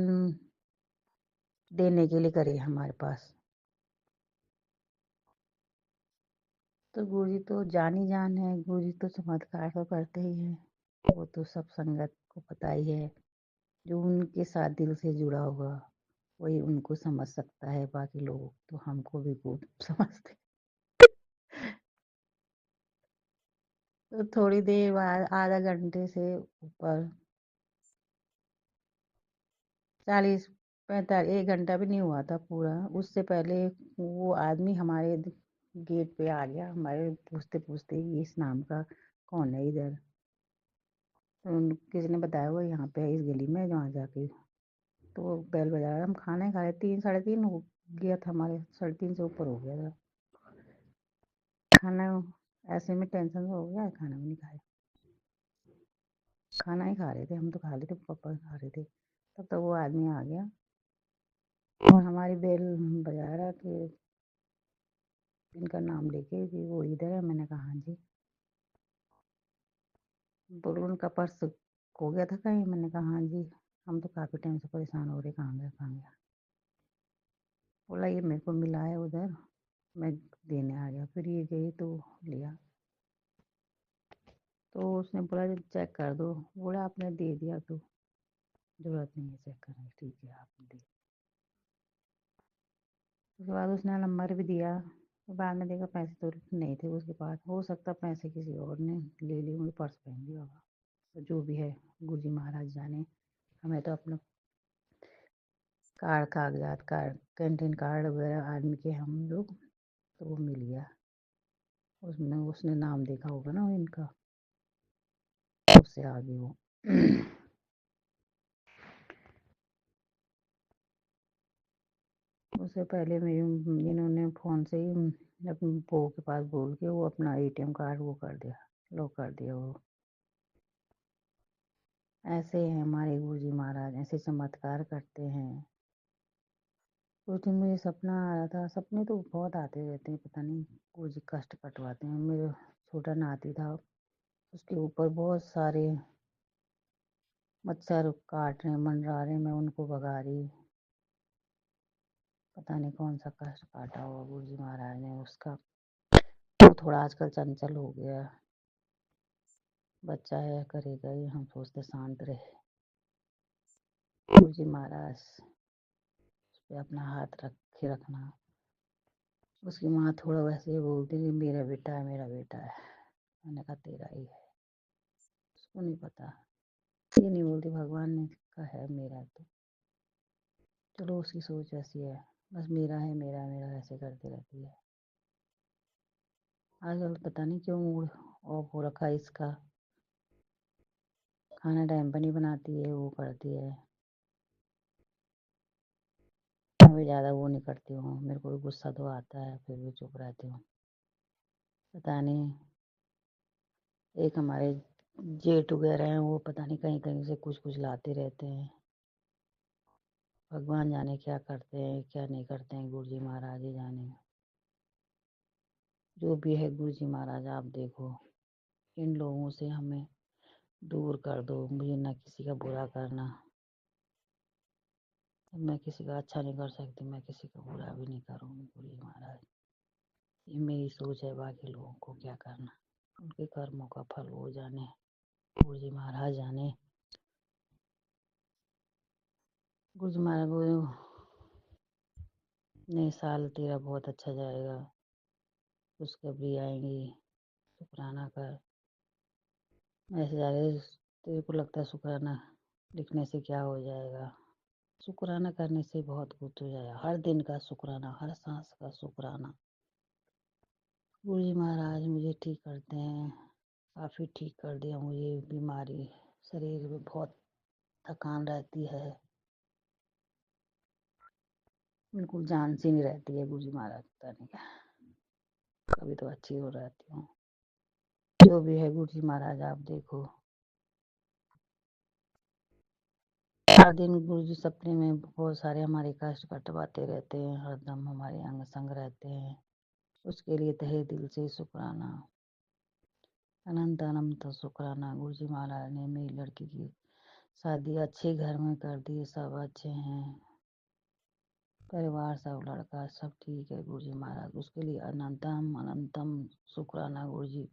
देने के लिए करे हमारे पास। तो गुरु जी तो जान ही जान है, गुरु जी तो चमत्कार तो करते ही हैं। वो तो सब संगत को पता ही है, जो उनके साथ दिल से जुड़ा होगा वही उनको समझ सकता है, बाकी लोग तो हमको भी खूब समझते। तो थोड़ी देर बाद, आधा घंटे से ऊपर, 40-45, 1 घंटा भी नहीं हुआ था पूरा, उससे पहले वो आदमी हमारे गेट पे आ गया, हमारे पूछते पूछते इस नाम का कौन है इधर। तो किसी ने बताया वो यहाँ पे है, इस गली में, जहाँ जाके। तो वो बेल बजा रहा, हम खाना ही खा रहे, 3-3:30 हो गया था, हमारे 3:30 से ऊपर हो गया था। खाना ऐसे में टेंशन से हो गया, खाना भी नहीं खाया, खाना ही खा रहे थे हम, तो खा लेते, पापा खा रहे थे। तब तक वो आदमी आ गया और हमारी बेल बजा रहा कि इनका नाम लेके कि वो इधर है। मैंने कहा हाँ जी। बोलो उनका पर्स खो गया था कहीं। मैंने कहा हाँ जी, हम तो काफ़ी टाइम से परेशान हो रहे, कहाँ गया कहाँ गया। बोला ये मेरे को मिला है उधर, मैं देने आ गया। फिर ये गई तो लिया, तो उसने बोला चेक कर दो। बोला आपने दे दिया तो जरूरत नहीं है चेक करने की, ठीक है आपने दे। उसके बाद उसने नंबर भी दिया, तो बाद में देखा पैसे तो नहीं थे उसके पास। हो सकता पैसे किसी और ने ले लिए, मुझे पर्स पहन दिया होगा। तो जो भी है गुरु जी महाराज जाने, हमें तो अपना कार्ड कागजात कार्ड कैंटीन कार्ड वगैरह आदमी के हम लोग, तो वो मिल गया। उसमें उसने नाम देखा होगा ना इनका, उससे आगे वो उससे पहले इन्होंने फ़ोन से ही अपनी बहू के पास बोल के वो अपना एटीएम कार्ड वो कर दिया, लॉक कर दिया वो। ऐसे हैं हमारे गुरु जी महाराज, ऐसे चमत्कार करते हैं। उस दिन मुझे सपना आ रहा था, सपने तो बहुत आते रहते हैं, पता नहीं गुरु जी कष्ट कटवाते हैं। मेरा छोटा नाती था, उसके ऊपर बहुत सारे मच्छर काट रहे, मंडरा रहे, मैं उनको भगा रही। पता नहीं कौन सा कष्ट काटा हुआ गुरु जी महाराज ने उसका। वो थोड़ा आजकल चंचल हो गया, बच्चा है, करेगा ही, हम सोचते शांत रहे। गुरु जी महाराज उस पे अपना हाथ रखना। उसकी माँ थोड़ा वैसे ही बोलती कि मेरा बेटा है, मेरा बेटा है। मैंने कहा तेरा ही है, उसको नहीं पता, ये नहीं बोलती भगवान ने कहा है मेरा, तो चलो उसकी सोच ऐसी है, बस मेरा है, मेरा मेरा ऐसे करती रहती है। आजकल पता नहीं क्यों मूड ऑफ हो रखा है इसका, खाना टाइम पर नहीं बनाती है, वो करती है। मैं भी ज़्यादा वो नहीं करती हूँ, मेरे को भी गुस्सा तो आता है, फिर भी चुप रहती हूँ। पता नहीं, एक हमारे जेठ वगैरह हैं, वो पता नहीं कहीं कहीं से कुछ कुछ लाते रहते हैं। भगवान जाने क्या करते हैं क्या नहीं करते हैं, गुरु जी महाराज ही जाने। जो भी है गुरु जी महाराज आप देखो, इन लोगों से हमें दूर कर दो। मुझे ना किसी का बुरा करना, मैं किसी का अच्छा नहीं कर सकती, मैं किसी का बुरा भी नहीं करूँगी। गुरु जी महाराज, ये मेरी सोच है, बाकी लोगों को क्या करना, उनके कर्मों का फल वो जाने, गुरु जी महाराज जाने। गुरु जी महाराज बोले नए साल तेरा बहुत अच्छा जाएगा, खुशखबरी आएंगी, शुक्राना कर। ऐसे जा रहे, तेरे को लगता है शुक्राना लिखने से क्या हो जाएगा? शुक्राना करने से बहुत कुछ हो जाएगा। हर दिन का शुक्राना, हर सांस का शुक्राना। गुरु जी महाराज मुझे ठीक करते हैं, काफ़ी ठीक कर दिया मुझे। बीमारी, शरीर में बहुत थकान रहती है, बिल्कुल जान सी नहीं रहती है। गुरु जी महाराज पता नहीं क्या, कभी तो अच्छी हो रहती हूँ। जो भी है गुरु जी महाराज आप देखो, हर दिन गुरु जी सपने में बहुत सारे हमारे कष्ट कटवाते रहते हैं, हरदम हमारे अंग संग रहते हैं। उसके लिए तहे दिल से शुक्राना, अनंत अनंत शुक्राना। गुरु जी महाराज ने मेरी लड़की की शादी अच्छे घर में कर दी, सब अच्छे हैं, परिवार सब, लड़का सब ठीक है। गुरु जी महाराज उसके लिए अनंतम अनंतम शुक्राना। गुरु जी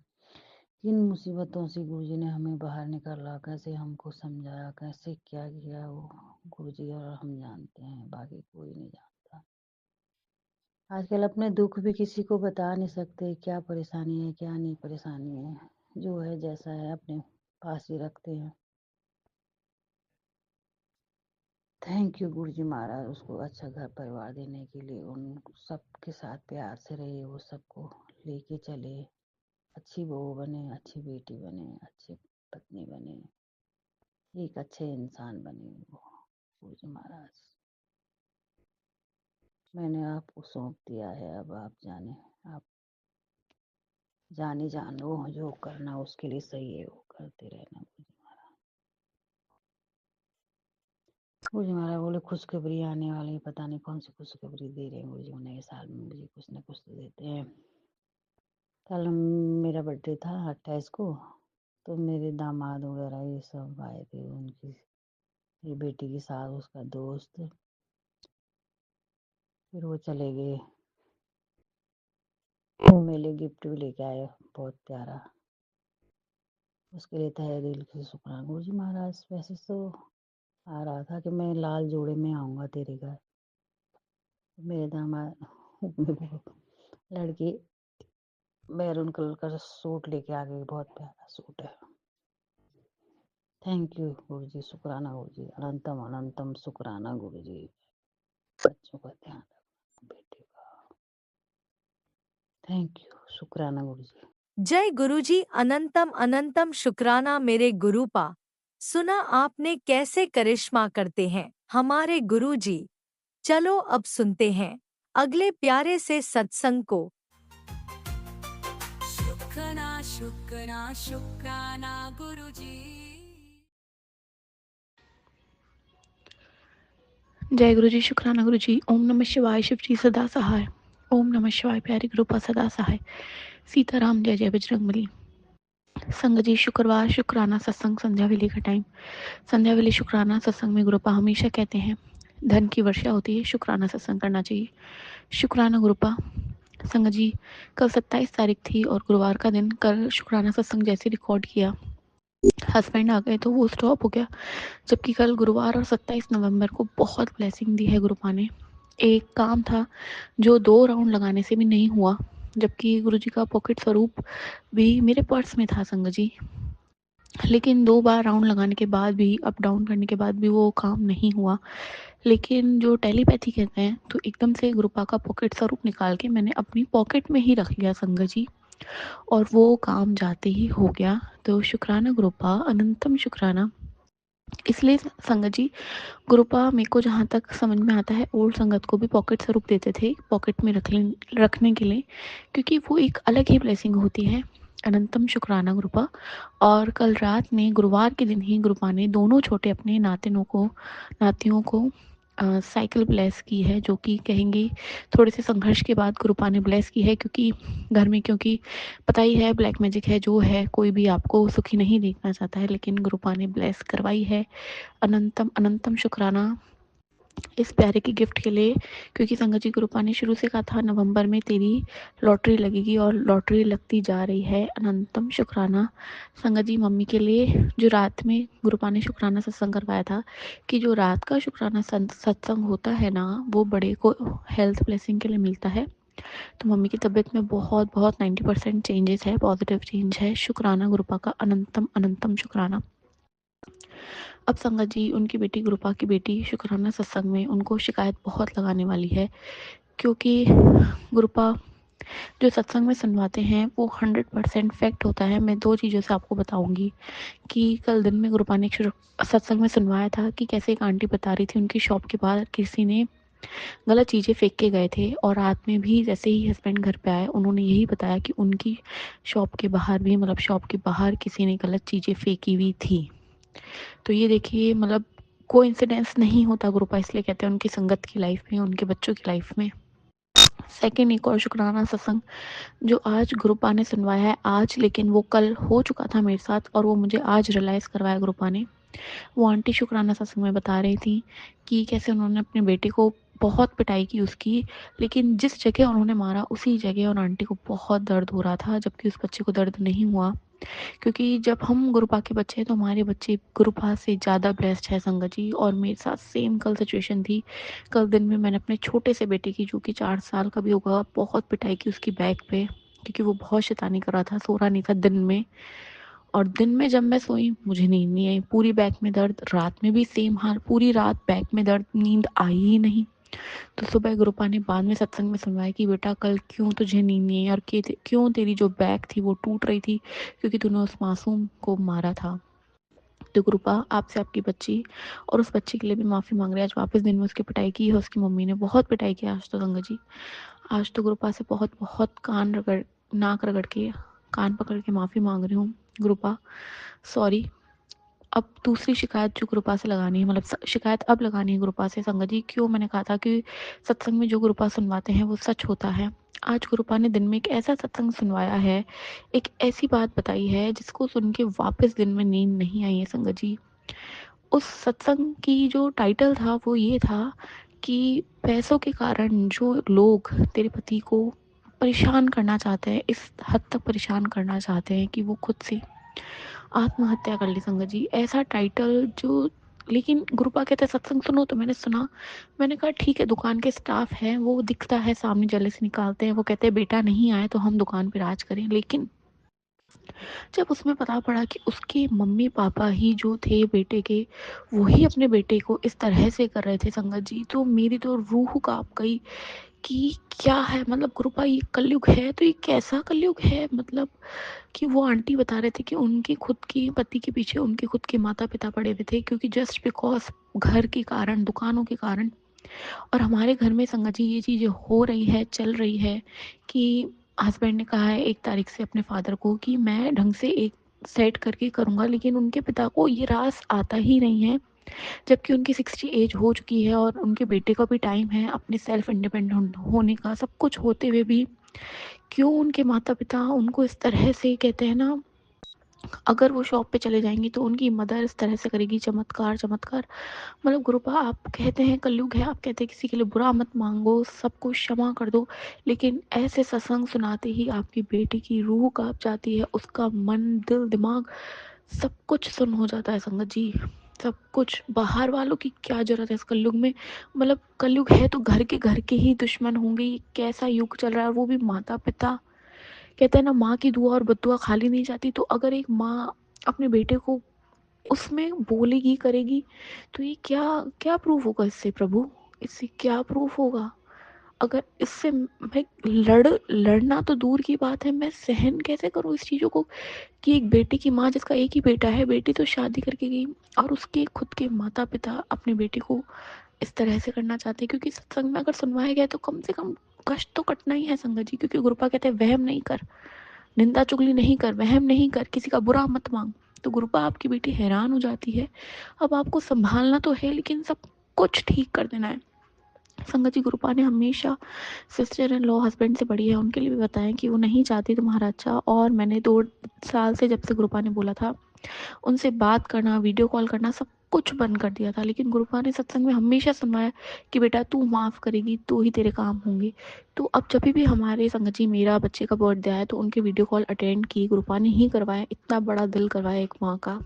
किन मुसीबतों से गुरु जी ने हमें बाहर निकाला, कैसे हमको समझाया, कैसे क्या किया, वो गुरु जी और हम जानते हैं, बाकी कोई नहीं जानता। आजकल अपने दुख भी किसी को बता नहीं सकते, क्या परेशानी है क्या नहीं परेशानी है, जो है जैसा है अपने पास ही रखते हैं। थैंक यू गुरु जी महाराज, उसको अच्छा घर परिवार देने के लिए, उन सबके साथ प्यार से रहे, वो सबको लेके चले, अच्छी बहू बने, अच्छी बेटी बने, अच्छी पत्नी बने, एक अच्छे इंसान बने वो गुरु जी महाराज। मैंने आपको सौंप दिया है, अब आप जाने, आप जाने जानो, जो करना उसके लिए सही है वो करते रहना। गुरु जी महाराज बोले खुशखबरी आने वाली, पता नहीं कौन सी खुशखबरी दे रहे हैं गुरु जी, नए साल में मुझे कुछ न कुछ तो देते हैं। कल मेरा बर्थडे था 28 को, तो मेरे दामाद वगैरह ये सब आए थे, उनकी मेरी बेटी की सास, उसका दोस्त, फिर वो चले गए। वो मेरे लिए गिफ्ट भी लेके आए बहुत प्यारा, उसके लिए तहे दिल से शुक्राना। गुरु जी महाराज वैसे तो आ रहा था कि मैं लाल जोड़े में आऊँगा तेरे घर, मेरे दामाद लड़की मैरून कलर का सूट लेके आ गई, बहुत प्यारा सूट है। थैंक यू गुरु जी, शुक्राना गुरु जी, अनंतम अनंतम शुक्राना गुरु जी। सांसों का ध्यान रखना बेटे का। थैंक यू, शुक्राना गुरु जी। जय गुरुजी, अनंतम अनंतम शुक्राना मेरे गुरुपा। सुना आपने कैसे करिश्मा करते हैं हमारे गुरुजी। चलो अब सुनते हैं अगले प्यारे से सत्संग को। शुक्राना शुक्राना शुक्राना गुरुजी। जय गुरु जी, शुक्राना गुरु जी। ओम नमः शिवाय, शिव जी सदा सहाय। ओम नमः शिवाय, प्यारी कृपा सदा सहाय। सीताराम जय जय बजरंगबली। संग जी, शुक्रवार शुक्राना सत्संग संध्या वेले का टाइम। संध्या वेले शुक्राना सत्संग में गुरुपा हमेशा कहते हैं धन की वर्षा होती है, शुक्राना सत्संग करना चाहिए। शुक्राना गुरुपा। संग जी, कल 27 तारीख थी और गुरुवार का दिन। कल शुक्राना सत्संग जैसे रिकॉर्ड किया, हस्बैंड आ गए तो वो स्टॉप हो गया। जबकि कल गुरुवार और 27 नवंबर को बहुत ब्लेसिंग दी है गुरुपा ने। एक काम था जो 2 राउंड लगाने से भी नहीं हुआ, जबकि गुरुजी का पॉकेट स्वरूप भी मेरे पर्स में था संग जी, लेकिन 2 बार राउंड लगाने के बाद भी, अप डाउन करने के बाद भी वो काम नहीं हुआ। लेकिन जो टेलीपैथी कहते हैं, तो एकदम से गुरुपा का पॉकेट स्वरूप निकाल के मैंने अपनी पॉकेट में ही रख लिया संग जी, और वो काम जाते ही हो गया। तो शुक्राना गुरुपा, अनंतम शुक्राना। इसलिए संगत जी, गुरुपा मेरे को जहाँ तक समझ में आता है, ओल्ड संगत को भी पॉकेट स्वरूप देते थे पॉकेट में रखने के लिए, क्योंकि वो एक अलग ही ब्लेसिंग होती है। अनंतम शुक्राना गुरुपा। और कल रात में, गुरुवार के दिन ही, गुरुपा ने दोनों छोटे अपने नातियों को साइकिल ब्लेस की है, जो कि कहेंगे थोड़े से संघर्ष के बाद गुरुपा ने ब्लेस की है, क्योंकि घर में, क्योंकि पता ही है ब्लैक मैजिक है जो है, कोई भी आपको सुखी नहीं देखना चाहता है, लेकिन गुरुपा ने ब्लेस करवाई है। अनंतम अनंतम शुक्राना इस प्यारे की गिफ्ट के लिए, क्योंकि संगत जी, गुरुपा ने शुरू से कहा था नवंबर में तेरी लॉटरी लगेगी, और लॉटरी लगती जा रही है। अनंतम शुक्राना संगत जी, मम्मी के लिए जो रात में गुरुपा ने शुक्राना सत्संग करवाया था, कि जो रात का शुक्राना सत्संग होता है ना, वो बड़े को हेल्थ ब्लेसिंग के लिए मिलता है। तो मम्मी की तबीयत में बहुत बहुत 90% चेंजेस है, पॉजिटिव चेंज है। शुक्राना गुरुपा का, अनंतम अनंतम शुक्राना। अब संगत जी, उनकी बेटी, गुरुपा की बेटी, शुक्राना सत्संग में उनको शिकायत बहुत लगाने वाली है, क्योंकि गुरुपा जो सत्संग में सुनवाते हैं वो 100% फैक्ट होता है। मैं 2 चीज़ों से आपको बताऊंगी कि कल दिन में गुरुपा ने सत्संग में सुनवाया था कि कैसे एक आंटी बता रही थी उनकी शॉप के बाहर किसी ने गलत चीज़ें फेंक के गए थे, और रात में भी जैसे ही हस्बैंड घर पे आए, उन्होंने यही बताया कि उनकी शॉप के बाहर भी, मतलब शॉप के बाहर किसी ने गलत चीज़ें फेंकी हुई थी। तो ये देखिए, मतलब कोइंसिडेंस नहीं होता गुरुपा, इसलिए कहते हैं उनकी संगत की लाइफ में, उनके बच्चों की लाइफ में। सेकेंड, एक और शुक्राना सत्संग जो आज गुरुपा ने सुनवाया है आज, लेकिन वो कल हो चुका था मेरे साथ, और वो मुझे आज रियलाइज़ करवाया गुरुपा ने। वो आंटी शुक्राना सत्संग में बता रही थी कि कैसे उन्होंने अपने बेटे को बहुत पिटाई की उसकी, लेकिन जिस जगह उन्होंने मारा उसी जगह और आंटी को बहुत दर्द हो रहा था, जबकि उस बच्चे को दर्द नहीं हुआ। क्योंकि जब हम गुरुपा के बच्चे हैं तो हमारे बच्चे गुरुपा से ज़्यादा ब्लेस्ड है संगत जी। और मेरे साथ सेम कल सिचुएशन थी। कल दिन में मैंने अपने छोटे से बेटे की, जो कि 4 साल का भी होगा, बहुत पिटाई की उसकी बैक पे, क्योंकि वो बहुत शैतानी कर रहा था, सो रहा नहीं था दिन में। और दिन में जब मैं सोई, मुझे नींद नहीं आई, पूरी बैक में दर्द। रात में भी सेम हाल, पूरी रात बैक में दर्द, नींद आई ही नहीं। तो सुबह गुरुपा ने बाद में सत्संग में सुनवाया कि बेटा कल क्यों तुझे नींद नहीं आई, और क्यों तेरी जो बैक थी वो टूट रही थी, क्योंकि तूने उस मासूम को मारा था। तो गुरुपा, आपसे आपकी बच्ची और उस बच्चे के लिए भी माफ़ी मांग रही है। आज वापस दिन में उसकी पिटाई की है, उसकी मम्मी ने बहुत पिटाई की आज तो संगत जी। आज तो गुरुपा से बहुत बहुत नाक रगड़ के, कान पकड़ के माफ़ी मांग रही हूँ गुरुपा, सॉरी। अब दूसरी शिकायत जो गुरुपा से लगानी है, मतलब शिकायत अब लगानी है गुरुपा से संगत जी। क्यों, मैंने कहा था कि सत्संग में जो गुरुपा सुनवाते हैं वो सच होता है। आज गुरुपा ने दिन में एक ऐसा सत्संग सुनवाया है, एक ऐसी बात बताई है जिसको सुन के वापस दिन में नींद नहीं आई है संगत जी। उस सत्संग की जो टाइटल था वो ये था कि पैसों के कारण जो लोग तेरे पति को परेशान करना चाहते हैं, इस हद तक परेशान करना चाहते हैं कि वो खुद से आत्महत्या कर ली संगत जी। ऐसा टाइटल जो, लेकिन गुरुपा कहते सत्संग सुनो, तो मैंने सुना। मैंने कहा ठीक है, दुकान के स्टाफ हैं, वो दिखता है सामने, जले से निकालते हैं, वो कहते हैं बेटा नहीं आए तो हम दुकान पे राज करें। लेकिन जब उसमें पता पड़ा कि उसके मम्मी पापा ही जो थे बेटे के, वही अपने बेटे को इस तरह से कर रहे थे संगत जी, तो मेरी तो रूह कांप गई कि क्या है, मतलब गुरुपा ये कलयुग है तो ये कैसा कलयुग है। मतलब कि वो आंटी बता रहे थे कि उनके खुद के पति के पीछे उनके खुद के माता पिता पड़े हुए थे, क्योंकि जस्ट बिकॉज घर के कारण, दुकानों के कारण। और हमारे घर में संगत जी ये चीज़ें हो रही है, चल रही है कि हस्बैंड ने कहा है 1 तारीख से अपने फादर को कि मैं ढंग से एक सेट करके करूँगा, लेकिन उनके पिता को ये रास आता ही नहीं है, जबकि उनकी 60 एज हो चुकी है और उनके बेटे का भी टाइम है अपने सेल्फ इंडिपेंडेंट होने का, सब कुछ होते हुए भी क्यों उनके माता पिता उनको इस तरह से कहते हैं ना, अगर वो शॉप पे चले जाएंगी तो उनकी मदर इस तरह से करेगी, चमत्कार चमत्कार। मतलब गुरुपा आप कहते हैं कलयुग है, आप कहते हैं किसी के लिए बुरा मत मांगो, सबको क्षमा कर दो, लेकिन ऐसे सत्संग सुनाते ही आपकी बेटी की रूह कांप जाती है, उसका मन दिल दिमाग सब कुछ सुन हो जाता है संगत जी। सब कुछ, बाहर वालों की क्या जरूरत है इस कलयुग में। मतलब कलयुग है तो घर के ही दुश्मन होंगे, ये कैसा युग चल रहा है, वो भी माता पिता। कहते हैं ना, माँ की दुआ और बद्दुआ खाली नहीं जाती, तो अगर एक माँ अपने बेटे को उसमें बोलेगी करेगी, तो ये क्या क्या प्रूफ होगा इससे प्रभु, इससे क्या प्रूफ होगा। अगर इससे मैं लड़ना तो दूर की बात है, मैं सहन कैसे करूँ इस चीज़ों को कि एक बेटे की माँ, जिसका एक ही बेटा है, बेटी तो शादी करके गई और उसके खुद के माता पिता अपने बेटे को इस तरह से करना चाहते हैं। क्योंकि सत्संग में अगर सुनवाया गया तो कम से कम कष्ट तो कटना ही है संगत जी, क्योंकि गुरुपा कहते हैं वहम नहीं कर, निंदा चुगली नहीं कर, वहम नहीं कर, किसी का बुरा मत मांग। तो गुरुपा आपकी बेटी हैरान हो जाती है, अब आपको संभालना तो है लेकिन सब कुछ ठीक कर देना है। संगत जी गुरुपा ने हमेशा सिस्टर इन लॉ हस्बैंड से बड़ी है, उनके लिए भी बताया कि वो नहीं चाहती तुम्हारा अच्छा, और मैंने 2 साल से जब से गुरुपा ने बोला था उनसे बात करना, वीडियो कॉल करना, सब कुछ बंद कर दिया था, लेकिन गुरुपा ने सत्संग में हमेशा सुनवाया कि बेटा तू माफ़ करेगी तो ही तेरे काम होंगे। तो अब जब भी हमारे संगत जी मेरा बच्चे का बर्थडे आया तो उनके वीडियो कॉल अटेंड की, गुरुपा ने ही करवाया, इतना बड़ा दिल करवाया एक माँ का।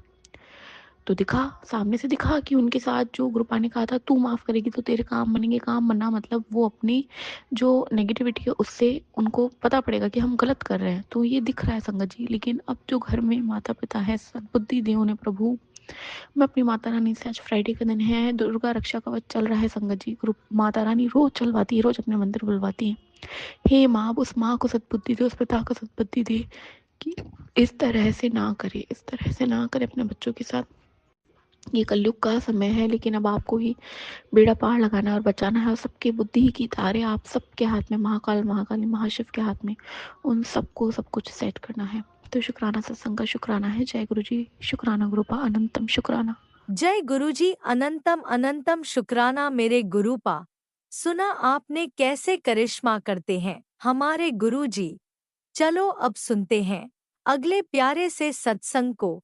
तो दिखा, सामने से दिखा कि उनके साथ जो गुरुपा ने कहा था तू माफ़ करेगी तो तेरे काम बनेंगे, काम बनना मतलब वो अपनी जो नेगेटिविटी है उससे उनको पता पड़ेगा कि हम गलत कर रहे हैं, तो ये दिख रहा है संगत जी। लेकिन अब जो घर में माता पिता है, सद्बुद्धि दे उन्हें प्रभु। मैं अपनी माता रानी से, आज फ्राइडे का दिन है, दुर्गा रक्षा कवच चल रहा है संगत जी, ग्रुप माता रानी रोज चलवाती है, रोज अपने मंदिर बुलवाती है। हे माँ, उस माँ को सद्बुद्धि दे, उस पिता को सद्बुद्धि दे कि इस तरह से ना करे, इस तरह से ना करे अपने बच्चों के साथ। ये कलयुग का समय है, लेकिन अब आपको ही बेड़ा पार लगाना और बचाना है, और सबके बुद्धि की तारे आप सबके हाथ में, महाकाल महाकाली महाशिव के हाथ में, उन सबको सब कुछ सेट करना है। तो शुक्राना सत्संग का शुक्राना है। जय गुरु जी, शुक्राना गुरुपा, अनंतम शुक्राना। जय गुरुजी, अनंतम अनंतम शुक्राना मेरे गुरुपा। सुना आपने कैसे करिश्मा करते हैं हमारे गुरुजी। चलो अब सुनते हैं अगले प्यारे से सत्संग को।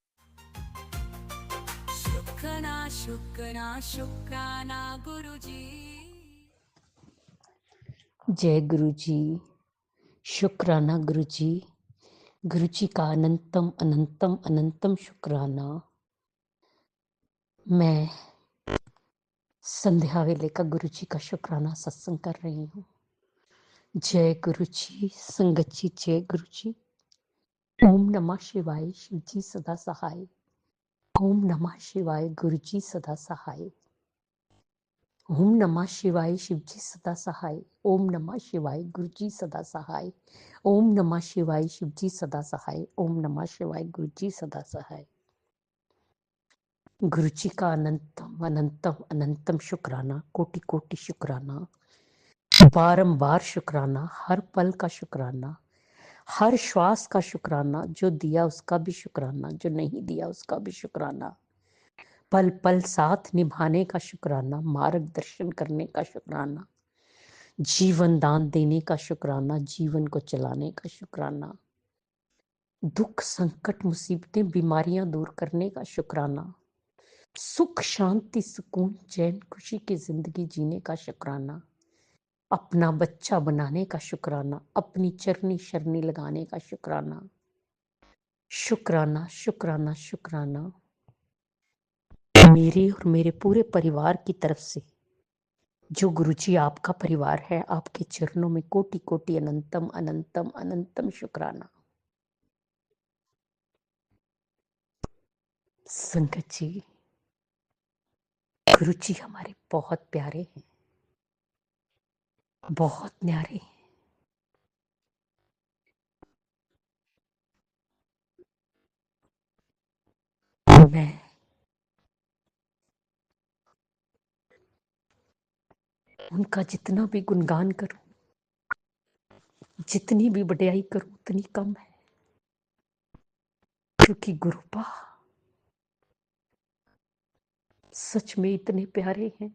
शुक्राना शुक्राना शुक्राना गुरुजी। जय गुरु जी, शुक्राना गुरु जी। गुरु जी का अनंतम अनंतम अनंतम शुक्राना। मैं संध्या वेले का गुरु जी का शुक्राना सत्संग कर रही हूँ। जय गुरु जी, संगत जी जय गुरु जी। ओम नमः शिवाय, शिव जी सदा सहाय। ओम नमः शिवाय, गुरु जी सदा सहाय। ओम नमः शिवाय, शिव जी सदा सहाय। ओम नमः शिवाय, गुरु जी सदा सहाय। ओम नमः शिवाय, शिव जी सदा सहाय। ओम नमः शिवाय, गुरु जी सदा सहाय। गुरु जी का अनंतम अनंतम अनंतम शुक्राना, कोटि कोटि शुक्राना, बारंबार शुक्राना, हर पल का शुक्राना, हर श्वास का शुक्राना, जो दिया उसका भी शुक्राना, जो नहीं दिया उसका भी शुक्राना, पल पल साथ निभाने का शुक्राना, मार्गदर्शन करने का शुक्राना, जीवन दान देने का शुक्राना, जीवन को चलाने का शुक्राना, दुख संकट मुसीबतें बीमारियां दूर करने का शुक्राना, सुख शांति सुकून चैन खुशी की जिंदगी जीने का शुक्राना, अपना बच्चा बनाने का शुक्राना, अपनी चरनी शरनी लगाने का शुक्राना, शुक्राना शुक्राना शुक्राना मेरे और मेरे पूरे परिवार की तरफ से, जो गुरुजी आपका परिवार है, आपके चरणों में कोटि कोटि अनंतम अनंतम अनंतम शुक्राना। संगत जी, गुरु जी हमारे बहुत प्यारे हैं, बहुत न्यारे हैं। मैं उनका जितना भी गुणगान करूं, जितनी भी बड़ाई करूं, उतनी कम है, क्योंकि गुरुपा सच में इतने प्यारे हैं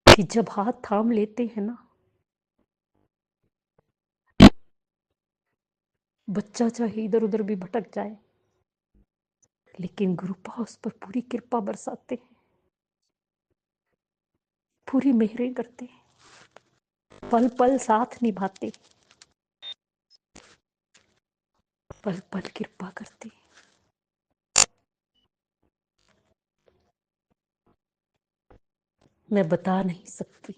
कि जब हाथ थाम लेते हैं ना, बच्चा चाहे इधर उधर भी भटक जाए, लेकिन गुरुपा उस पर पूरी कृपा बरसाते हैं, पूरी मेहरें करते हैं, पल पल साथ निभाते, पल पल कृपा करते। मैं बता नहीं सकती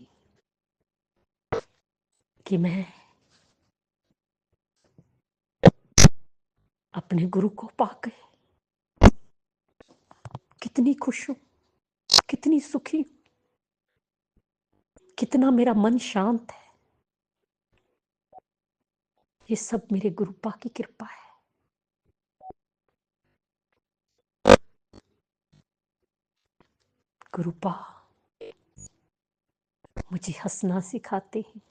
कि मैं अपने गुरु को पाकर कितनी खुश हूं, कितनी सुखी हूं, कितना मेरा मन शांत है। ये सब मेरे गुरुपा की कृपा है। गुरुपा मुझे हंसना सिखाते हैं,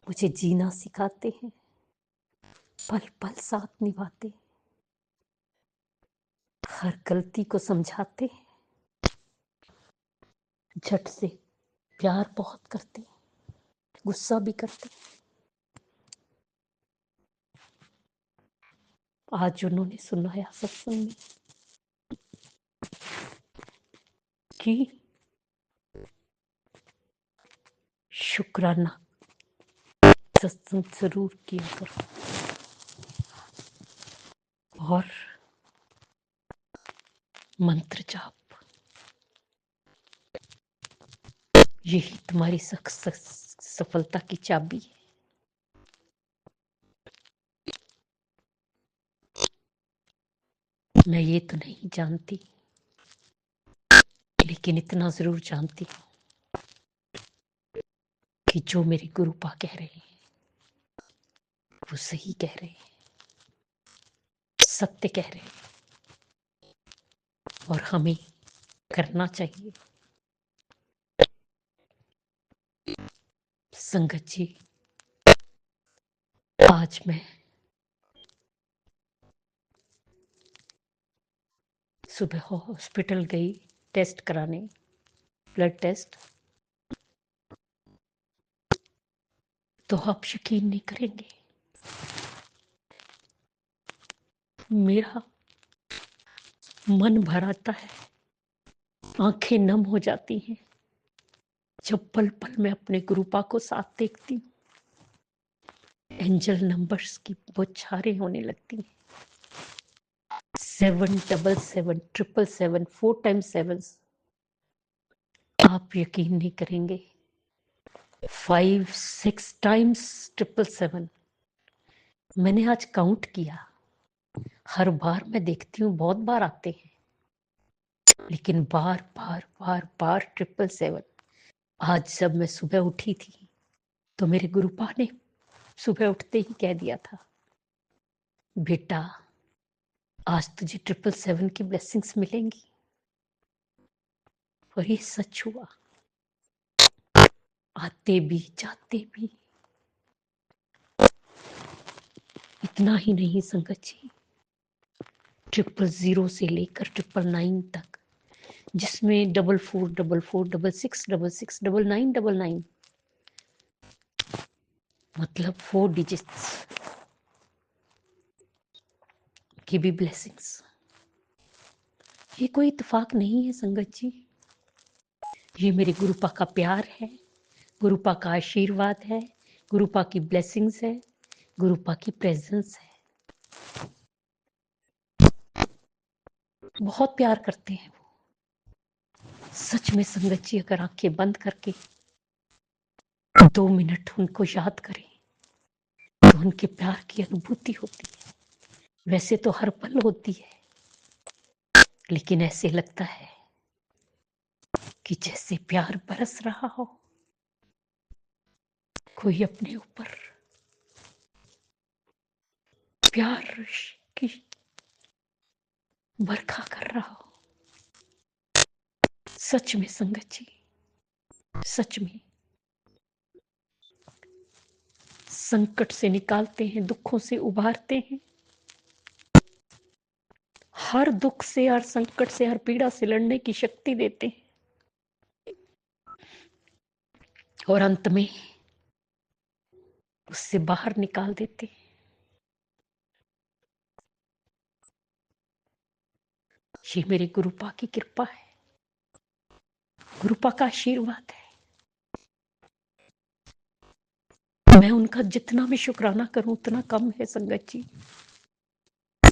मुझे जीना सिखाते हैं, पल पल साथ निभाते, हर गलती को समझाते, झट से प्यार बहुत करते, गुस्सा भी करते। आज उन्होंने सुनाया सत्संग में कि शुक्राना सत्संग जरूर किया करो और मंत्र जाप, यही तुम्हारी सफलता की चाबी है। मैं ये तो नहीं जानती, लेकिन इतना जरूर जानती हूँ कि जो मेरे गुरुपा कह रहे हैं वो सही कह रहे हैं, सत्य कह रहे हैं, और हमें करना चाहिए। संगत जी, आज मैं सुबह हॉस्पिटल गई टेस्ट कराने, ब्लड टेस्ट, तो आप यकीन नहीं करेंगे, मेरा मन भर आता है, आंखें नम हो जाती हैं जब पल पल में अपने गुरुपा को साथ देखती हूँ। एंजल नंबर्स की बौछारें होने लगती हैं। 777 4 टाइम्स 7, आप यकीन नहीं करेंगे, 5 6 टाइम्स 777 मैंने आज काउंट किया। हर बार मैं देखती हूँ बहुत बार आते हैं, लेकिन बार बार बार बार 777। आज जब मैं सुबह उठी थी तो मेरे गुरुपा ने सुबह उठते ही कह दिया था, बेटा आज तुझे 777 की ब्लेसिंग्स मिलेंगी, और ये सच हुआ। आते भी जाते भी। इतना ही नहीं संगत जी, 000 से लेकर 999 तक, जिसमें 44 44 66 66 99 99, मतलब 4 डिजिट्स की भी ब्लेसिंग्स। ये कोई इत्तेफाक नहीं है संगत जी, ये मेरे गुरुपा का प्यार है, गुरुपा का आशीर्वाद है, गुरुपा की ब्लेसिंग्स है, गुरुपा की प्रेजेंस है। बहुत प्यार करते हैं वो। सच में संगत जी, अगर आंखें बंद करके 2 मिनट उनको याद करें तो उनके प्यार की अनुभूति होती है। वैसे तो हर पल होती है, लेकिन ऐसे लगता है कि जैसे प्यार बरस रहा हो, कोई अपने ऊपर प्यार की बरखा कर रहा हो। सच में संगत जी, सच में संकट से निकालते हैं, दुखों से उबारते हैं, हर दुख से, हर संकट से, हर पीड़ा से लड़ने की शक्ति देते हैं, और अंत में उससे बाहर निकाल देते हैं। ये मेरे गुरुपा की कृपा है, गुरुपा का आशीर्वाद है। मैं उनका जितना भी शुक्राना करूं उतना कम है संगत जी।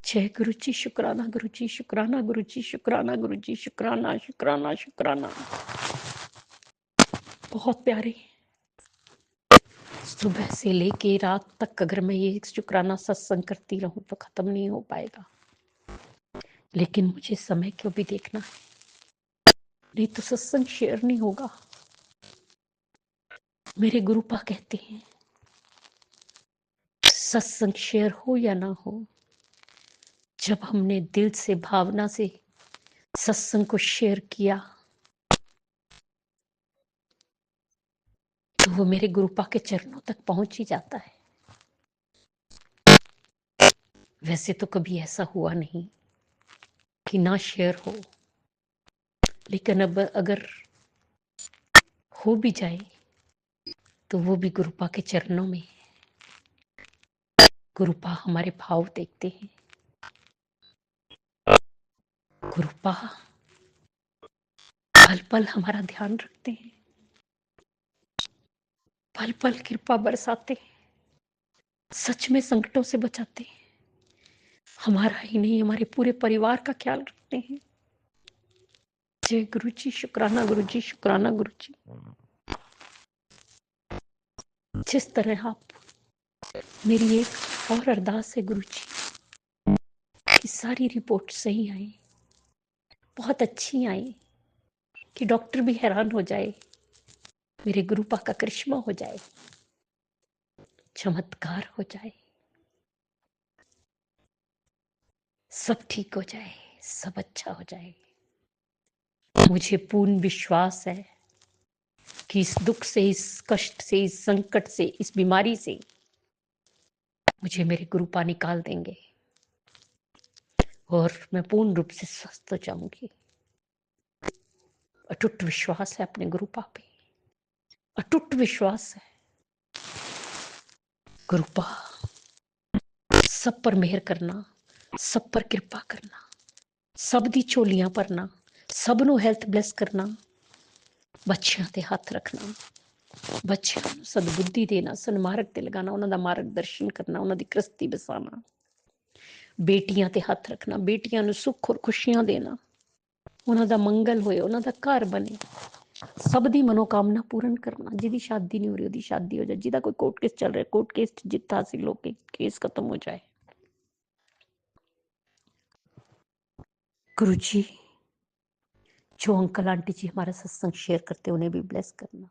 जय गुरु जी, शुक्राना गुरु जी, शुक्राना गुरु जी, शुक्राना गुरु जी, शुक्राना शुक्राना शुक्राना। बहुत प्यारे। सुबह से लेके रात तक अगर मैं ये शुक्राना सत्संग करती रहूं तो खत्म नहीं हो पाएगा, लेकिन मुझे समय को भी देखना है, नहीं तो सत्संग शेयर नहीं होगा। मेरे गुरुपा कहते हैं सत्संग शेयर हो या ना हो, जब हमने दिल से, भावना से सत्संग को शेयर किया तो वो मेरे गुरुपा के चरणों तक पहुंच ही जाता है। वैसे तो कभी ऐसा हुआ नहीं कि ना शेयर हो, लेकिन अब अगर हो भी जाए तो वो भी गुरुपा के चरणों में। गुरुपा हमारे भाव देखते हैं, गुरुपा पल पल हमारा ध्यान रखते हैं, पल पल कृपा बरसाते हैं, सच में संकटों से बचाते हैं, हमारा ही नहीं हमारे पूरे परिवार का ख्याल रखते हैं। जय गुरु जी, शुक्राना गुरु जी, शुक्राना गुरु जी। जिस तरह आप, मेरी एक और अरदास है गुरु जी कि सारी रिपोर्ट सही आई, बहुत अच्छी आई, कि डॉक्टर भी हैरान हो जाए, मेरे गुरुपा का करिश्मा हो जाए, चमत्कार हो जाए, सब ठीक हो जाए, सब अच्छा हो जाए। मुझे पूर्ण विश्वास है कि इस दुख से, इस कष्ट से, इस संकट से, इस बीमारी से मुझे मेरे गुरुपा निकाल देंगे और मैं पूर्ण रूप से स्वस्थ हो जाऊंगी। अटूट विश्वास है अपने गुरुपा पे, अटूट विश्वास है। गुरुपा सब पर मेहर करना, सब पर कृपा करना, सब दी झोलियां भरना, सबनों हेल्थ ब्लेस करना, बच्चियां ते हथ रखना, बच्चियां ਨੂੰ सदबुद्धि देना, सन्मार्ग ਤੇ ਲਗਾਣਾ, ਉਹਨਾਂ ਦਾ ਮਾਰਗਦਰਸ਼ਨ ਕਰਨਾ, ਉਹਨਾਂ ਦੀ ਕ੍ਰਿਸਤੀ ਬਸਾਣਾ, ਬੇਟੀਆਂ ਤੇ ਹੱਥ ਰੱਖਣਾ, ਬੇਟੀਆਂ ਨੂੰ ਸੁੱਖ ਔਰ ਖੁਸ਼ੀਆਂ ਦੇਣਾ, ਉਹਨਾਂ ਦਾ ਮੰਗਲ ਹੋਏ, ਉਹਨਾਂ ਦਾ ਘਰ ਬਣੇ, ਸਭ ਦੀ ਮਨੋਕਾਮਨਾ ਪੂਰਨ ਕਰਨਾ। ਜਿਹਦੀ ਸ਼ਾਦੀ ਨਹੀਂ ਹੋ ਰਹੀ ਉਹਦੀ ਸ਼ਾਦੀ ਹੋ ਜਾਏ, ਜਿਹਦਾ ਕੋਈ ਕੋਰਟ ਕੇਸ ਚੱਲ ਰਿਹਾ ਕੋर्ट केस जित हासिल होके केस खत्म हो जाए। गुरु जी, जो अंकल आंटी जी हमारा सत्संग शेयर करते उन्हें भी ब्लेस करना।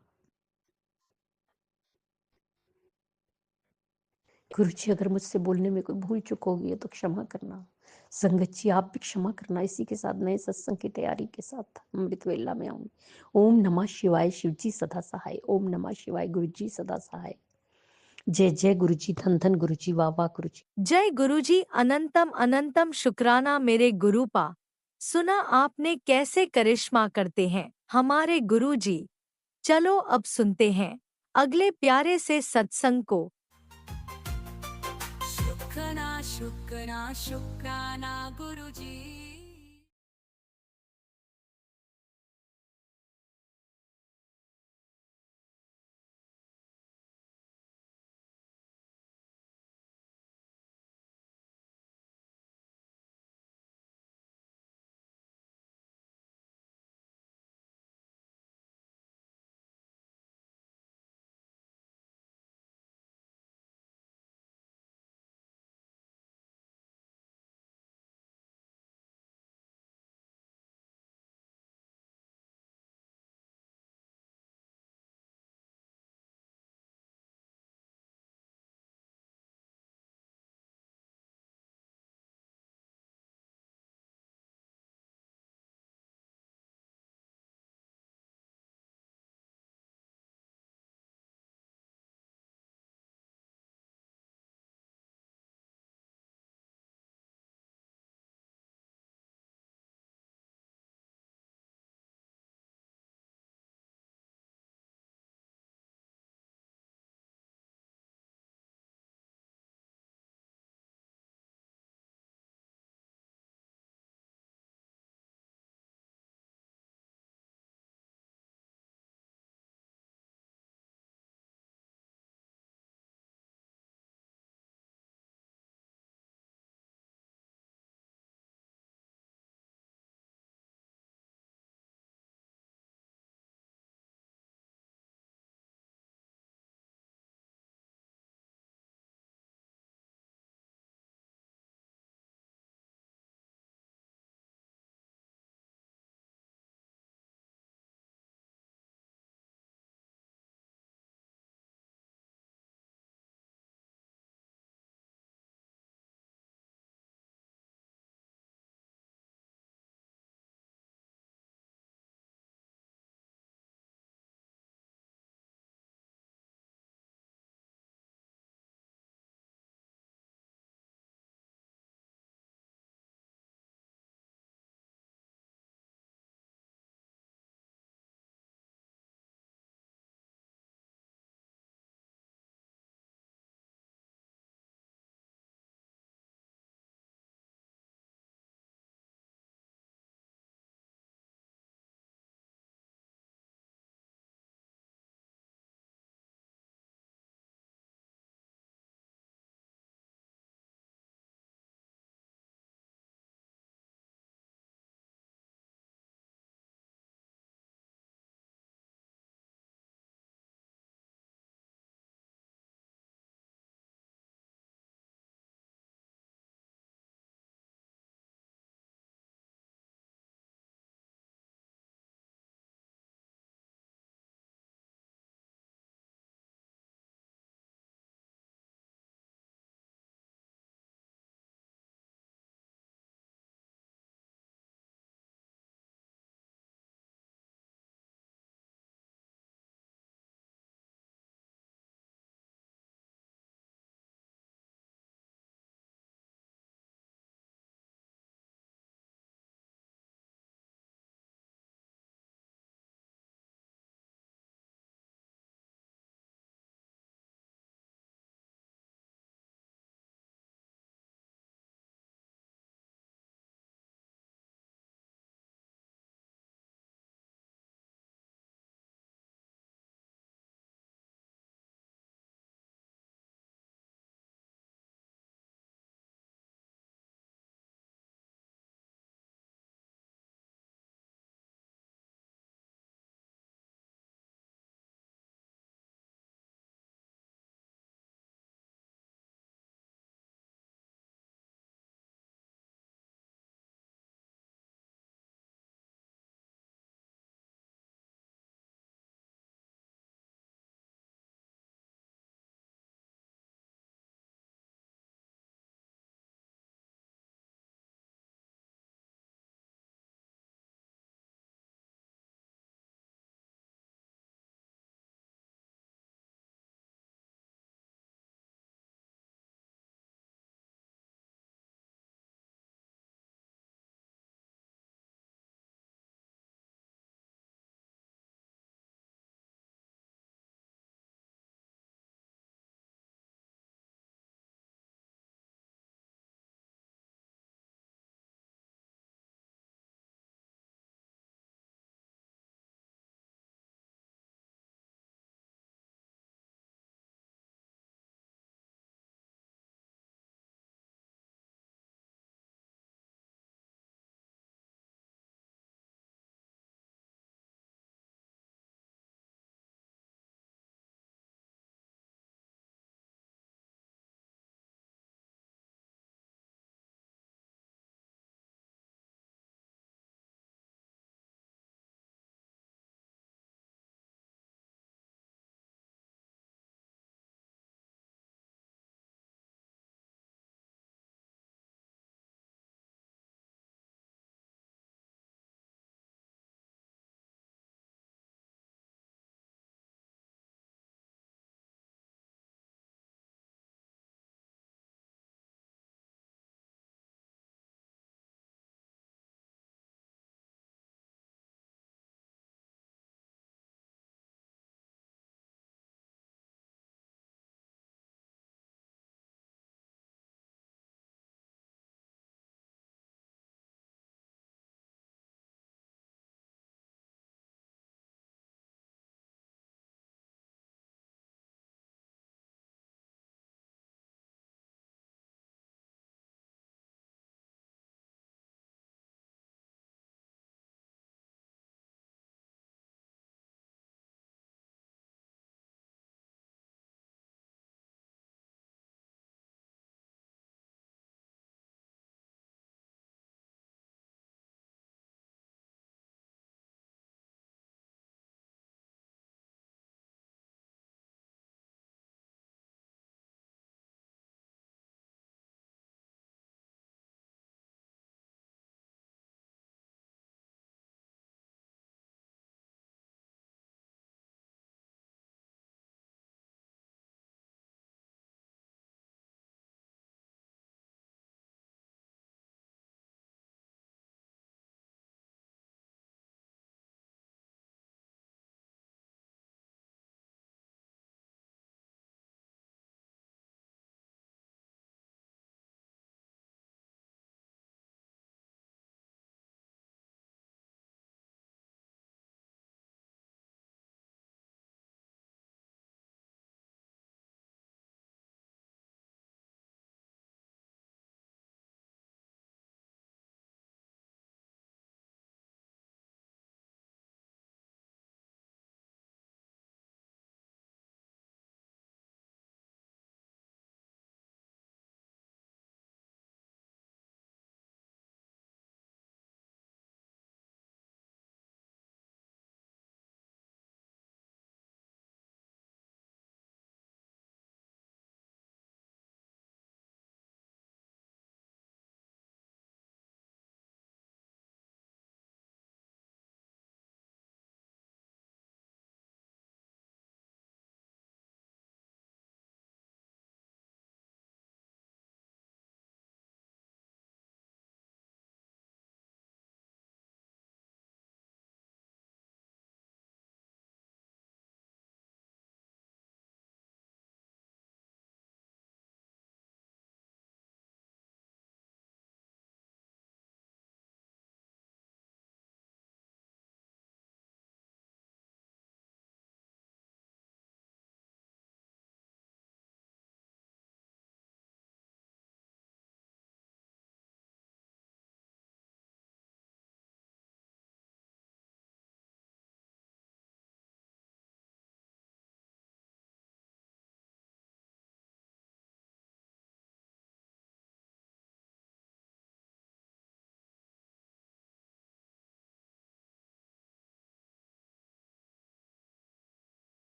गुरु जी, अगर मुझसे बोलने में कोई भूल चूक होगी है तो क्षमा करना। संगत जी, आप भी क्षमा करना। इसी के साथ नए सत्संग की तैयारी के साथ अमृत वेला में आऊंगी। ओम नमः शिवाय, शिव जी सदा सहाय। ओम नमः शिवाय, गुरु जी सदा सहाय। जय जय गुरु जी, धन धन गुरु जी, वाह वाह गुरु जी। जय गुरुजी, अनंतम अनंतम शुक्राना मेरे गुरुपा। सुना आपने कैसे करिश्मा करते हैं हमारे गुरुजी। चलो अब सुनते हैं अगले प्यारे से सत्संग को। शुक्राना शुक्राना शुक्राना गुरुजी।